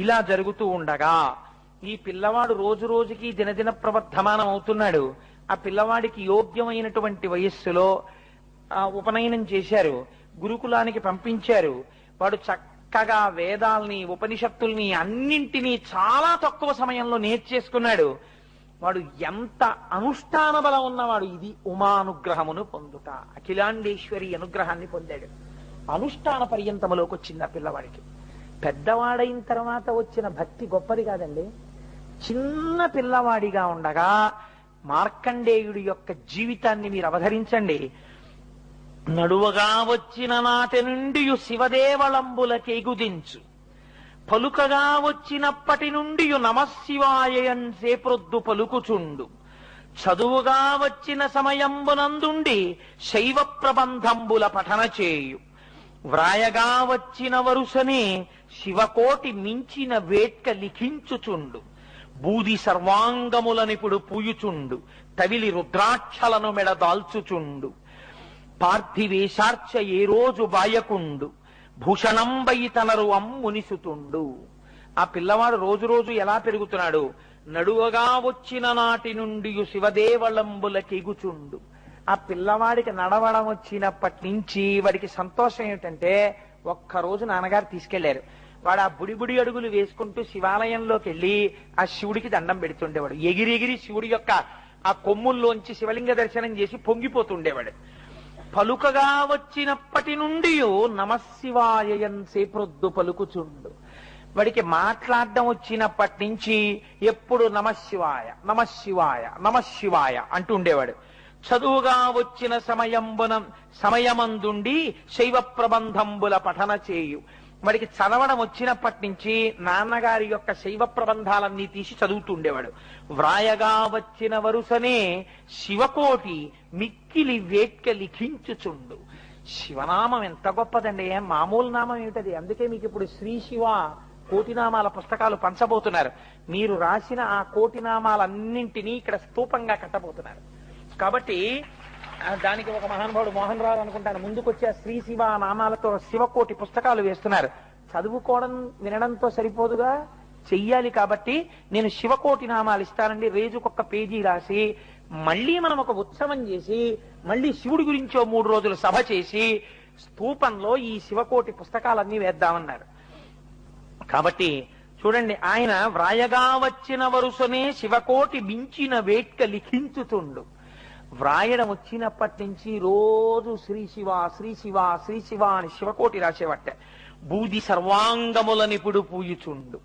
ఇలా జరుగుతూ ఉండగా ఈ పిల్లవాడు రోజు రోజుకి దినదిన ప్రవర్ధమానం అవుతున్నాడు. ఆ పిల్లవాడికి యోగ్యమైనటువంటి వయస్సులో ఉపనయనం చేశారు, గురుకులానికి పంపించారు. వాడు చక్కగా వేదాల్ని, ఉపనిషత్తుల్ని అన్నింటినీ చాలా తక్కువ సమయంలో నేర్చేసుకున్నాడు. వాడు ఎంత అనుష్ఠాన బలం ఉన్నవాడు. ఇది ఉమానుగ్రహమును పొందుట, అఖిలాండేశ్వరి అనుగ్రహాన్ని పొందాడు. అనుష్ఠాన పర్యంతములోకి వచ్చింది ఆ పిల్లవాడికి. పెద్దవాడైన తర్వాత వచ్చిన భక్తి గొప్పది కాదండి. చిన్న పిల్లవాడిగా ఉండగా మార్కండేయుడి యొక్క జీవితాన్ని మీరు అవధరించండి. నడువగా వచ్చిన నాటి నుండి శివదేవళంబులకెగుదించు, పలుకగా వచ్చినప్పటి నుండి నమశివాయన్సే ప్రొద్దు పలుకుచుండు, చదువుగా వచ్చిన సమయంబునందుండి శైవ ప్రబంధంబుల పఠన చేయు, వ్రాయగా వచ్చిన వరుసనే శివకోటి మించిన వేట్క లిఖించుచుండు, బూది సర్వాంగములనిపుడు పూయుచుండు, తవిలి రుద్రాక్షలను మెడదాల్చుచుండు, పార్థివేశార్చ ఏ రోజు బాయకుండు, భూషణంబై తనరు అమ్మునిసుతుండు. ఆ పిల్లవాడు రోజు రోజు ఎలా పెరుగుతున్నాడు? నడువగా వచ్చిన నాటి నుండి శివదేవళంబులకెగుచుండు. ఆ పిల్లవాడికి నడవడం వచ్చినప్పటి నుంచి వాడికి సంతోషం ఏమిటంటే, ఒక్కరోజు నాన్నగారు తీసుకెళ్లారు. వాడు ఆ బుడిబుడి అడుగులు వేసుకుంటూ శివాలయంలోకి వెళ్ళి ఆ శివుడికి దండం పెడుతుండేవాడు. ఎగిరెగిరి శివుడి యొక్క ఆ కొమ్ముల్లోంచి శివలింగ దర్శనం చేసి పొంగిపోతుండేవాడు. పలుకగా వచ్చినప్పటి నుండి నమశివాయన్సే ప్రొద్దు పలుకుచుండు. వాడికి మాట్లాడడం వచ్చినప్పటి నుంచి ఎప్పుడు నమశివాయ నమశివాయ నమశివాయ అంటూ ఉండేవాడు. చదువుగా వచ్చిన సమయమందుండి శైవ ప్రబంధంబుల పఠన చేయు. వాడికి చదవడం వచ్చినప్పటి నుంచి నాన్నగారి యొక్క శైవ ప్రబంధాలన్నీ తీసి చదువుతుండేవాడు. వ్రాయగా వచ్చిన వరుసనే శివకోటి మిక్కిలి వేట్క లిఖించుచుండు. శివనామం ఎంత గొప్పదండి, మామూలు నామం ఏమిటది. అందుకే మీకు ఇప్పుడు శ్రీ శివ కోటినామాల పుస్తకాలు పంచబోతున్నారు. మీరు రాసిన ఆ కోటినామాలన్నింటినీ ఇక్కడ స్తూపంగా కట్టబోతున్నారు. కాబట్టి దానికి ఒక మహానుభావుడు మోహన్ రావు అనుకుంటాను ముందుకొచ్చి ఆ శ్రీ శివ నామాలతో శివకోటి పుస్తకాలు వేస్తున్నారు. చదువుకోవడం వినడంతో సరిపోదుగా, చెయ్యాలి. కాబట్టి నేను శివకోటి నామాలు ఇస్తానండి, రోజుకొక పేజీ రాసి మళ్ళీ మనం ఒక ఉత్సవం చేసి మళ్ళీ శివుడి గురించో 3 రోజులు సభ చేసి స్తూపంలో ఈ శివకోటి పుస్తకాలన్నీ వేద్దామన్నారు. కాబట్టి చూడండి, ఆయన వ్రాయగా వచ్చిన వరుసనే శివకోటి మించిన వేట్క లిఖించుతుండు. వ్రాయడం వచ్చినప్పటి నుంచి రోజు శ్రీ శివ శ్రీ శివ శ్రీ శివ అని శివకోటి రాసేవట్ట. బూది సర్వాంగములనిపుడు పూయుచుండు.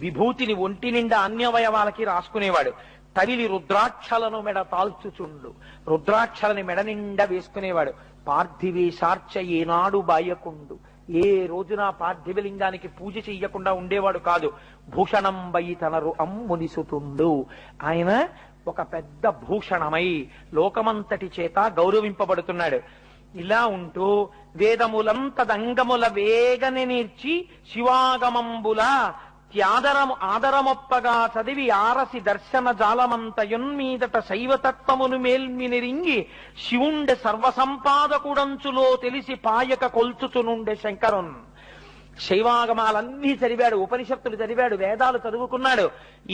విభూతిని ఒంటి నిండా అన్యవయవాలకి రాసుకునేవాడు. తవిలి రుద్రాక్షలను మెడ తాల్చుచుండు. రుద్రాక్షలని మెడ నిండా వేసుకునేవాడు. పార్థివేశార్చ ఏనాడు బాయకుండు. ఏ రోజున పార్థివలింగానికి పూజ చెయ్యకుండా ఉండేవాడు కాదు. భూషణంబై తనరు అమ్మునిసుతుండు. ఆయన ఒక పెద్ద భూషణమై లోకమంతటి చేత గౌరవింపబడుతున్నాడు. ఇలా ఉంటూ వేదములంతదంగముల వేగని నేర్చి శివాగమంబుల ఆదరమొప్పగా చదివి ఆరసి దర్శన జాలమంతయున్మీదట శైవతత్వమును మేల్మినిరింగి శివుండె సర్వసంపాదకుడంచులో తెలిసి పాయక కొల్చుచునుండె శంకరున్. శైవాగమాలన్నీ చదివాడు, ఉపనిషత్తులు చదివాడు, వేదాలు చదువుకున్నాడు.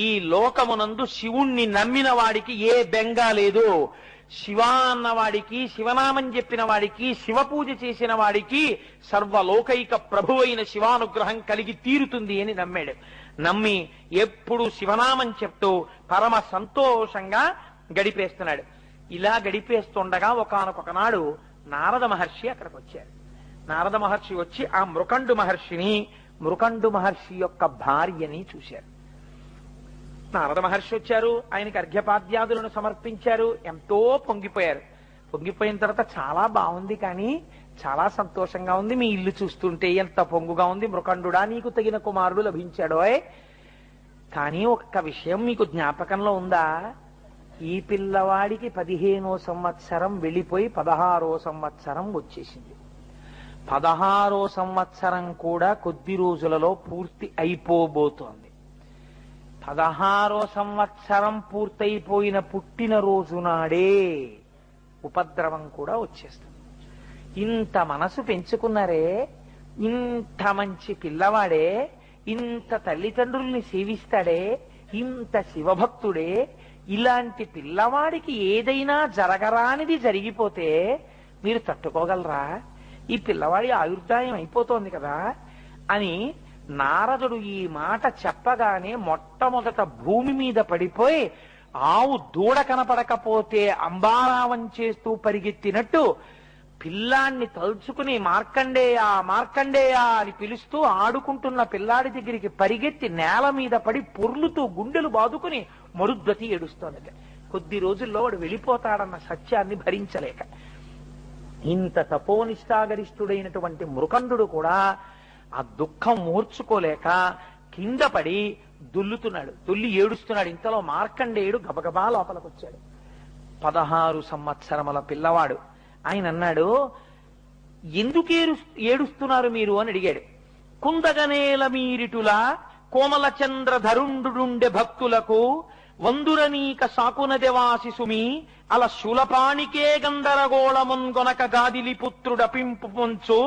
ఈ లోకమునందు శివుణ్ణి నమ్మిన వాడికి ఏ బెంగా లేదు. శివ అన్న వాడికి, శివనామం చెప్పిన వాడికి, శివ పూజ చేసిన వాడికి సర్వలోకైక ప్రభువైన శివానుగ్రహం కలిగి తీరుతుంది అని నమ్మాడు. నమ్మి ఎప్పుడు శివనామం చెప్తూ పరమ సంతోషంగా గడిపేస్తున్నాడు. ఇలా గడిపేస్తుండగా ఒకానొక నాడు నారద మహర్షి అక్కడికి వచ్చారు. నారద మహర్షి వచ్చి ఆ మృకండు మహర్షి యొక్క భార్యని చూశారు. నారద మహర్షి వచ్చారు, ఆయనకి అర్ఘ్యపాద్యాదులను సమర్పించారు. ఎంతో పొంగిపోయారు. పొంగిపోయిన తర్వాత చాలా బాగుంది, కానీ చాలా సంతోషంగా ఉంది, మీ ఇల్లు చూస్తుంటే ఎంత పొంగుగా ఉంది, మృకండుడా నీకు తగిన కుమారుడు లభించాడోయ్. కానీ ఒక్క విషయం మీకు జ్ఞాపకంలో ఉందా? ఈ పిల్లవాడికి 15వ సంవత్సరం వెళ్ళిపోయి 16వ సంవత్సరం వచ్చేసింది. 16వ సంవత్సరం కూడా కొద్ది రోజులలో పూర్తి అయిపోబోతోంది. 16వ సంవత్సరం పూర్తయిపోయిన పుట్టినరోజు నాడే ఉపద్రవం కూడా వచ్చేస్తుంది. ఇంత మనసు పెంచుకున్నారే, ఇంత మంచి పిల్లవాడే, ఇంత తల్లిదండ్రుల్ని సేవిస్తాడే, ఇంత శివభక్తుడే, ఇలాంటి పిల్లవాడికి ఏదైనా జరగరానిది జరిగిపోతే మీరు తట్టుకోగలరా? ఈ పిల్లవాడి ఆయుర్దాయం అయిపోతోంది కదా అని నారదుడు ఈ మాట చెప్పగానే మొట్టమొదట భూమి మీద పడిపోయి ఆవు దూడ కనపడకపోతే అంబారావం చేస్తూ పరిగెత్తినట్టు పిల్లాన్ని తలుచుకుని మార్కండేయ మార్కండేయ అని పిలుస్తూ ఆడుకుంటున్న పిల్లాడి దగ్గరికి పరిగెత్తి నేల మీద పడి పొర్లుతూ గుండెలు బాదుకుని మరుద్వతి ఏడుస్తోంది. కొద్ది రోజుల్లో వాడు వెళ్ళిపోతాడన్న సత్యాన్ని భరించలేక ఇంత తపోనిష్టాగరిష్ఠుడైనటువంటి మృకండు కూడా ఆ దుఃఖం మూర్చుకోలేక కింద పడి దుల్లుతున్నాడు, దుల్లి ఏడుస్తున్నాడు. ఇంతలో మార్కండేయుడు గబగబా లోపలికొచ్చాడు. 16 సంవత్సరముల పిల్లవాడు. ఆయన అన్నాడు, ఎందుకు ఏడుస్తున్నారు మీరు అని అడిగాడు. కుందగనేల మీరిటులా కోమల చంద్ర ధరుండుండె భక్తులకు వందురనీక సాకునదెవాసి సుమి అల శూలపాణికే గందరగోళమున్గొనక గాదిలి పుత్రుడ పింపు పొంచు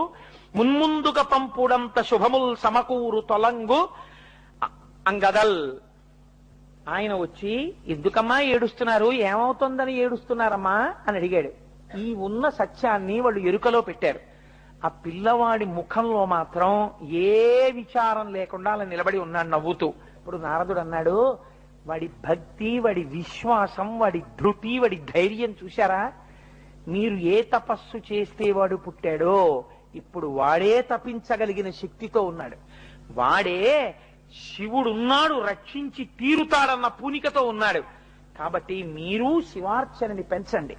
మున్ముందుక పంపుడంత శుభముల్ సమకూరు తొలంగు అంగదల్. ఆయన వచ్చి, ఎందుకమ్మా ఏడుస్తున్నారు, ఏమవుతుందని ఏడుస్తున్నారమ్మా అని అడిగాడు. ఈ ఉన్న సత్యాన్ని వాళ్ళు ఎరుకలో పెట్టారు. ఆ పిల్లవాడి ముఖంలో మాత్రం ఏ విచారం లేకుండా అలా నిలబడి ఉన్నాడు నవ్వుతూ. ఇప్పుడు నారదుడు అన్నాడు, వాడి భక్తి, వాడి విశ్వాసం, వాడి ధృతి, వాడి ధైర్యం చూశారా? మీరు ఏ తపస్సు చేస్తే వాడు పుట్టాడో ఇప్పుడు వాడే తపించగలిగిన శక్తితో ఉన్నాడు. వాడే శివుడున్నాడు, రక్షించి తీరుతాడన్న పూనికతో ఉన్నాడు. కాబట్టి మీరు శివార్చనని పెంచండి,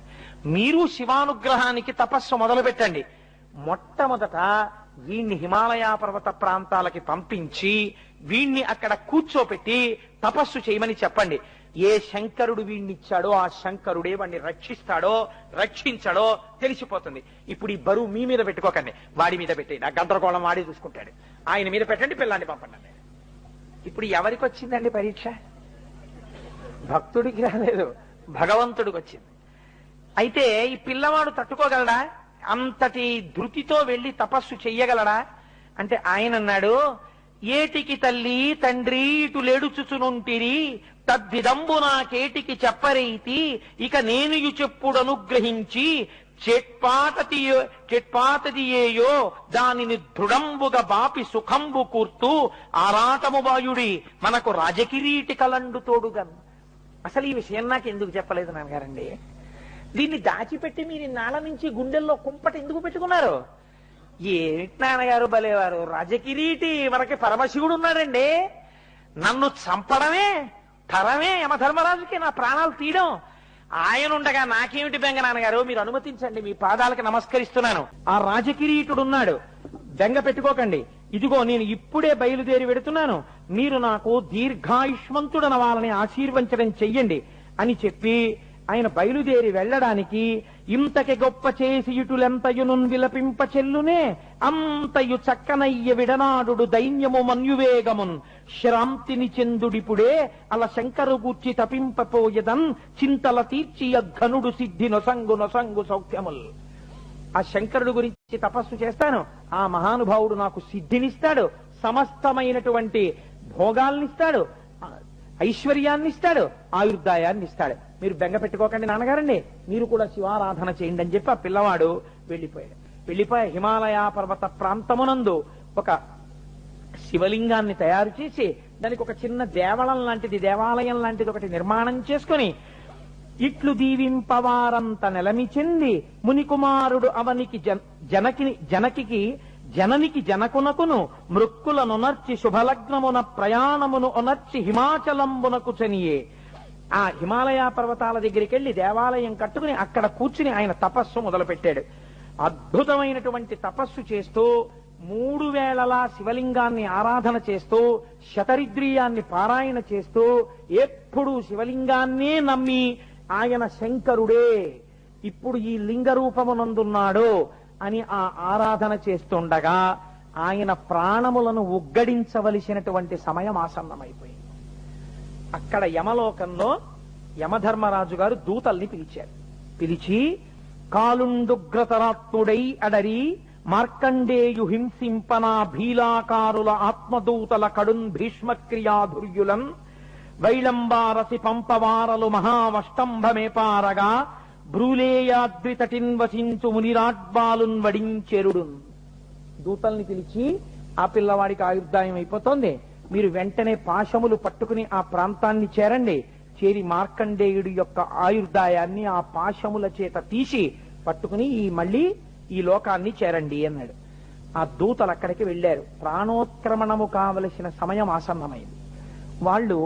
మీరు శివానుగ్రహానికి తపస్సు మొదలు పెట్టండి. మొట్టమొదట వీణ్ణి హిమాలయ పర్వత ప్రాంతాలకి పంపించి వీణ్ణి అక్కడ కూర్చోపెట్టి తపస్సు చేయమని చెప్పండి. ఏ శంకరుడు వీణ్ణిచ్చాడో ఆ శంకరుడే వాడిని రక్షిస్తాడో రక్షించాడో తెలిసిపోతుంది. ఇప్పుడు ఈ బరువు మీ మీద పెట్టుకోకండి, వాడి మీద పెట్టండి. ఆ గందరగోళం వాడే చూసుకుంటాడు. ఆయన మీద పెట్టండి, పిల్లాన్ని పంపండి. ఇప్పుడు ఎవరికి వచ్చిందండి పరీక్ష? భక్తుడికి రాలేదు, భగవంతుడికి వచ్చింది. అయితే ఈ పిల్లవాడు తట్టుకోగలడా? అంతటి ధృతితో వెళ్లి తపస్సు చెయ్యగలడా అంటే ఆయన అన్నాడు, ఏటికి తల్లి తండ్రి ఇటు లేడుచుచునుంటిరి తద్విదంబు నాకేటికి చెప్పరైతి ఇక నేను చెప్పుడు అనుగ్రహించి చెట్పాతదియేయో దానిని దృఢంబుగా బాపి సుఖంబు కూర్తూ ఆరాటము వాయుడి మనకు రాజకిరీటి కలండు తోడుగన్. అసలు ఈ విషయం నాకు ఎందుకు చెప్పలేదు నాన్నగారండి? దీన్ని దాచిపెట్టి మీరు నాళ్ళ నుంచి గుండెల్లో కుంపట ఎందుకు పెట్టుకున్నారు? ఏమిటి నాన్నగారు భలేవారు, రాజకిరీటి మనకి పరమశివుడు ఉన్నాడండి. నన్ను చంపడమే తరమే యమధర్మరాజుకి నా ప్రాణాలు తీయడం. ఆయన ఉండగా నాకేమిటి బెంగ నాన్నగారు? మీరు అనుమతించండి, మీ పాదాలకు నమస్కరిస్తున్నాను. ఆ రాజకిరీటుడున్నాడు, బెంగ పెట్టుకోకండి. ఇదిగో నేను ఇప్పుడే బయలుదేరి వెడుతున్నాను, మీరు నాకు దీర్ఘాయుష్మంతుడనవాలని ఆశీర్వచనం చెయ్యండి అని చెప్పి ఆయన బయలుదేరి వెళ్లడానికి ఇంతకి గొప్ప చేసి ఇటులెంతయును విలపింప చెల్లునే అంతయు చక్కనయ్య విడనాడు దైన్యము మన్యువేగమున్ శ్రాంతిని చెందుడిపుడే అల శంకరు గూర్చి తపింపపోయదన్ చింతల తీర్చి అఘనుడు సిద్ధి నొసంగు నొసంగు సౌఖ్యముల్. ఆ శంకరుడు గురించి తపస్సు చేస్తాను, ఆ మహానుభావుడు నాకు సిద్ధినిస్తాడు, సమస్తమైనటువంటి భోగాల్నిస్తాడు, ఐశ్వర్యాన్ని ఇస్తాడు, ఆయుర్దాయాన్ని ఇస్తాడు. మీరు బెంగ పెట్టుకోకండి నాన్నగారండి, మీరు కూడా శివారాధన చేయండి అని చెప్పి ఆ పిల్లవాడు వెళ్ళిపోయాడు. వెళ్ళిపోయి హిమాలయ పర్వత ప్రాంతమునందు ఒక శివలింగాన్ని తయారు చేసి దానికి ఒక చిన్న దేవళం లాంటిది, దేవాలయం లాంటిది ఒకటి నిర్మాణం చేసుకుని, ఇట్లు దీవింపవారంత నెలమి చెంది మునికుమారుడు అవనికి జననికి జనకునకును మృక్కులనొనర్చి శుభలగ్నమున ప్రయాణమును ఒనర్చి హిమాచలంబునకు చనియే. ఆ హిమాలయ పర్వతాల దగ్గరికి వెళ్లి దేవాలయం కట్టుకుని అక్కడ కూర్చుని ఆయన తపస్సు మొదలుపెట్టాడు. అద్భుతమైనటువంటి తపస్సు చేస్తూ 3 వేళలా శివలింగాన్ని ఆరాధన చేస్తూ శతరిద్రియాన్ని పారాయణ చేస్తూ ఎప్పుడూ శివలింగాన్నే నమ్మి ఆయన శంకరుడే ఇప్పుడు ఈ లింగ రూపమునందున్నాడు అని ఆ ఆరాధన చేస్తుండగా ఆయన ప్రాణములను ఉగ్గడించవలసినటువంటి సమయం ఆసన్నమైపోయింది. అక్కడ యమలోకంలో యమధర్మరాజు గారు దూతల్ని పిలిచారు. పిలిచి కాలుండుగ్రతరాత్ముడై అడరి మార్కండేయు హింసింపనా భీలాకారుల ఆత్మదూతల కడున్ భీష్మక్రియాధుర్యులన్ వైళంబారసి పంపవారలు మహావష్టంభమేపారగా బ్రూలేయాద్రితటిన్ వసించు మునిరాడ్బాలున్ వడించెరుడున్. దూతల్ని పిలిచి ఆ పిల్లవాడికి ఆయుర్దాయం అయిపోతోంది, మీరు వెంటనే పాశములు పట్టుకుని ఆ ప్రాంతాన్ని చేరండి, చేరి మార్కండేయుడి యొక్క ఆయుర్దాయాన్ని ఆ పాశముల చేత తీసి పట్టుకుని మళ్ళీ ఈ లోకాన్ని చేరండి అన్నాడు. ఆ దూతలు అక్కడికి వెళ్లారు. ప్రాణోత్క్రమణము కావలసిన సమయం ఆసన్నమైంది. వాళ్ళు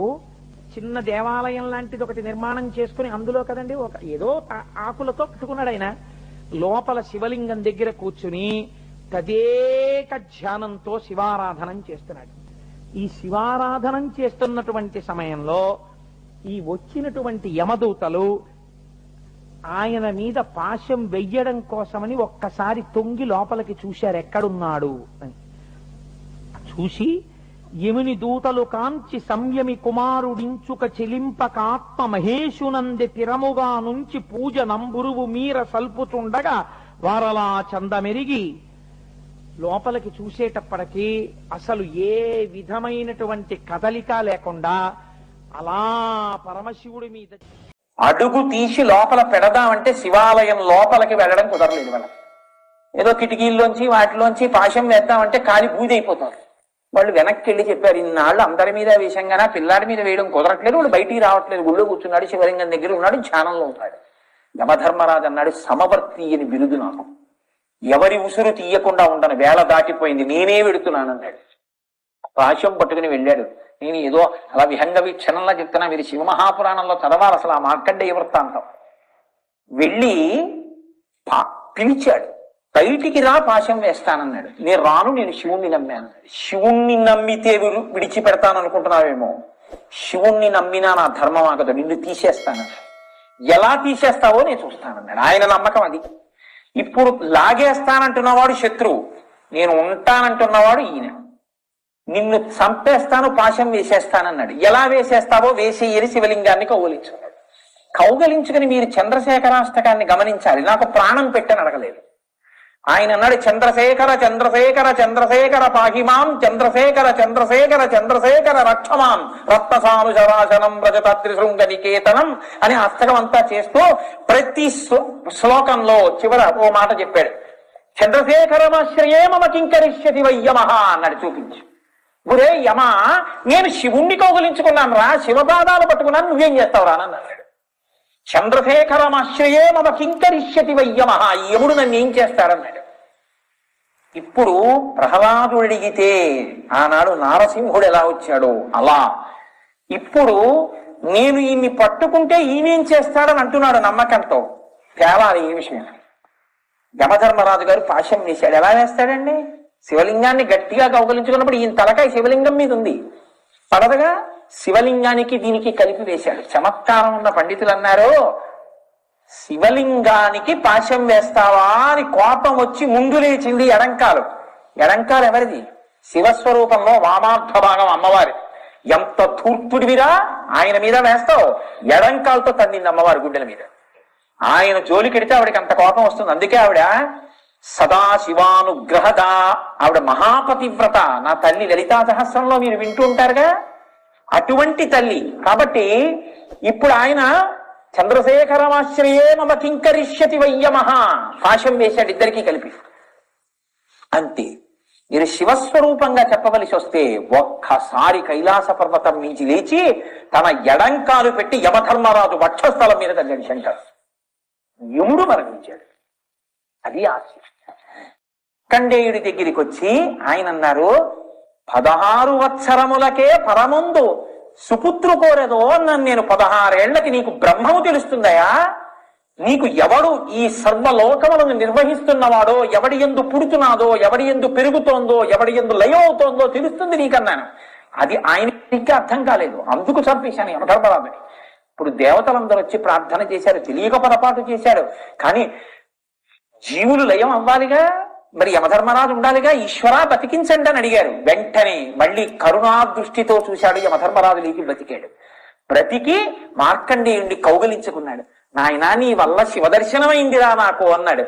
చిన్న దేవాలయం లాంటిది ఒకటి నిర్మాణం చేసుకుని అందులో కదండి ఒక ఏదో ఆకులతో కట్టుకున్నాడు ఆయన. లోపల శివలింగం దగ్గర కూర్చుని తదేక ధ్యానంతో శివారాధనం చేస్తున్నాడు. ఈ శివారాధనం చేస్తున్నటువంటి సమయంలో ఈ వచ్చినటువంటి యమదూతలు ఆయన మీద పాశం వెయ్యడం కోసమని ఒక్కసారి తొంగి లోపలికి చూశారు ఎక్కడున్నాడు అని. చూసి యముని దూతలు కాంచి సంయమి కుమారుడించుక చెలింపకాత్మ మహేశునంది తిరముగా నుంచి పూజ నంబురువు మీర సల్పుచుండగా వారలా చందమెరిగి లోపలికి చూసేటప్పటికీ అసలు ఏ విధమైనటువంటి కదలిక లేకుండా అలా పరమశివుడి మీద అడుగు తీసి లోపల పెడదామంటే శివాలయం లోపలికి వెళ్ళడం కుదరలేదు వాళ్ళకి. ఏదో కిటికీల్లోంచి వాటిలోంచి పాశం వేద్దామంటే కాలి బూదైపోతారు. వాళ్ళు వెనక్కి వెళ్ళి చెప్పారు, ఇన్నాళ్ళు అందరి మీద వేసంగానే పిల్లాడి మీద వేయడం కుదరట్లేదు, వాళ్ళు బయటికి రావట్లేదు, గుళ్ళో కూర్చున్నాడు, శివలింగం దగ్గర ఉన్నాడు, ధ్యానంలో ఉన్నాడు. యమధర్మరాజు అన్నాడు, సమవర్తి అని బిరుదు నాకు, ఎవరి ఉసురు తీయకుండా ఉండను, వేళ దాటిపోయింది, నేనే వెడుతున్నానన్నాడు. పాశం పట్టుకుని వెళ్ళాడు. నేను ఏదో అలా విహంగ వీక్షణంలా చెప్తున్నా, మీరు శివమహాపురాణంలో చదవాలి అసలు ఆ మార్కండేయ వృత్తాంతం. వెళ్ళి పిలిచాడు, బయటికి రా పాశం వేస్తానన్నాడు. నేను రాను, నేను శివుణ్ణి నమ్మాను. శివుణ్ణి నమ్మితే విడిచిపెడతాను అనుకుంటున్నావేమో, శివుణ్ణి నమ్మినా నా ధర్మం ఆగదు, నిన్ను తీసేస్తానన్నాడు. ఎలా తీసేస్తావో నేను చూస్తానన్నాడు. ఆయన నమ్మకం అది. ఇప్పుడు లాగేస్తానంటున్నవాడు శత్రువు, నేను ఉంటానంటున్నవాడు ఈయన. నిన్ను చంపేస్తాను, పాశం వేసేస్తానన్నాడు. ఎలా వేసేస్తావో వేసేయని శివలింగాన్ని కౌగలించుకున్నాడు. కౌగలించుకుని మీరు చంద్రశేఖరాష్టకాన్ని గమనించాలి, నాకు ప్రాణం పెట్టని అడగలేదు. ఆయన అన్నాడు, చంద్రశేఖర చంద్రశేఖర చంద్రశేఖర పాహిమాం చంద్రశేఖర చంద్రశేఖర చంద్రశేఖర రక్షమాం రత్నసాను శరాశనం రజతత్రిశృంగ నికేతనం అని అష్టకం అంతా చేస్తూ ప్రతి శ్లోకంలో చివర ఓ మాట చెప్పాడు. చంద్రశేఖరమాశ్రయే మమ కింకరిష్యతి వయ్యమహ అన్నాడు. చూపించి, గురే యమ, నేను శివుణ్ణి కౌగులించుకున్నాను రా, శివపాదాలు పట్టుకున్నాను, నువ్వేం చేస్తావు రానన్నాడు. చంద్రశేఖరమాశ్రయే మమ కింకరిష్యతి వయ్యమహ, యముడు నన్ను ఏం చేస్తాడన్నాడు. ఇప్పుడు ప్రహ్లాదుడు అడిగితే ఆనాడు నారసింహుడు ఎలా వచ్చాడో అలా ఇప్పుడు నేను ఈయన్ని పట్టుకుంటే ఈయనేం చేస్తాడని అంటున్నాడు నమ్మకంతో. తేవాలి ఈ విషయం. యమధర్మరాజు గారు పాశం వేశాడు. ఎలా వేస్తాడండి? శివలింగాన్ని గట్టిగా కౌగలించుకున్నప్పుడు ఈయన తలకాయ శివలింగం మీద ఉంది, పడదగా శివలింగానికి దీనికి కలిపి వేశాడు. చమత్కారం ఉన్న పండితులు అన్నారు, శివలింగానికి పాశం వేస్తావా అని కోపం వచ్చి ముందు లేచింది ఎడంకాలు. ఎడంకాలు ఎవరిది? శివస్వరూపంలో వామార్థ భాగం అమ్మవారి. ఎంత ధూర్తుడివిరా, ఆయన మీద వేస్తావు. ఎడంకాలతో తన్నింది అమ్మవారి గుండెల మీద. ఆయన జోలికెడితే ఆవిడకి అంత కోపం వస్తుంది. అందుకే ఆవిడ సదాశివానుగ్రహద, ఆవిడ మహాపతివ్రత. నా తల్లి లలితా సహస్రంలో మీరు వింటూ ఉంటారుగా, అటువంటి తల్లి. కాబట్టి ఇప్పుడు ఆయన చంద్రశేఖరమాశ్రయే మమ కింకరిష్యతి వయ్యమహ పాశం వేశాడు ఇద్దరికీ కలిపి. అంతే. మీరు శివస్వరూపంగా చెప్పవలసి వస్తే ఒక్కసారి కైలాస పర్వతం నుంచి లేచి తన ఎడంకాలు పెట్టి యమధర్మరాజు వక్షస్థలం మీద తగ్గాడు శంకర్. యముడు మరణించాడు. అది ఆశ్చర్యం. కండేయుడి దగ్గరికి వచ్చి ఆయన అన్నారు, 16 వత్సరములకే పరముందు సుపుత్రు కోరెదో అన్నాను నేను. 16 ఏళ్లకి నీకు బ్రహ్మము తెలుస్తుందయా? నీకు ఎవడు ఈ సర్వలోకములను నిర్వహిస్తున్నవాడో, ఎవడి యందు పుడుతున్నాదో, ఎవడి యందు పెరుగుతోందో, ఎవడి యందు లయం అవుతోందో తెలుస్తుంది నీకన్నాను. అది ఆయనకి అర్థం కాలేదు. అందుకు చంపేశాను యమధర్మరాజుని. ఇప్పుడు దేవతలందరూ వచ్చి ప్రార్థన చేశారు, తెలియక పొరపాటు చేశాడు. కానీ జీవులు లయం అవ్వాలిగా, మరి యమధర్మరాజు ఉండాలిగా. ఈశ్వరా బతికించండి అని అడిగారు. వెంటనే మళ్ళీ కరుణా దృష్టితో చూశాడు. యమధర్మరాజు లేకి బ్రతికాడు. బ్రతికి మార్కండేయుణ్ణి కౌగలించుకున్నాడు. నాయనా నీ వల్ల శివదర్శనమైందిరా నాకు అన్నాడు.